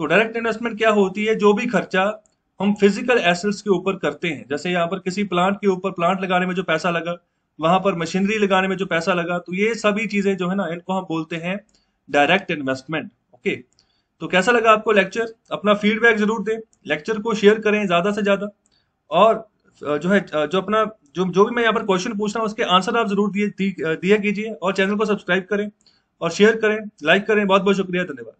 तो डायरेक्ट इन्वेस्टमेंट क्या होती है? जो भी खर्चा हम फिजिकल एसेट्स के ऊपर करते हैं, जैसे यहाँ पर किसी प्लांट के ऊपर प्लांट लगाने में जो पैसा लगा, वहां पर मशीनरी लगाने में जो पैसा लगा, तो ये सभी चीजें जो है ना इनको हम बोलते हैं डायरेक्ट इन्वेस्टमेंट, ओके। तो कैसा लगा आपको लेक्चर? अपना फीडबैक जरूर दें, लेक्चर को शेयर करें ज्यादा से ज्यादा, और जो है जो अपना जो भी मैं यहाँ पर क्वेश्चन पूछ रहा हूँ उसके आंसर आप जरूर दिया कीजिए, और चैनल को सब्सक्राइब करें और शेयर करें, लाइक करें। बहुत बहुत शुक्रिया, धन्यवाद।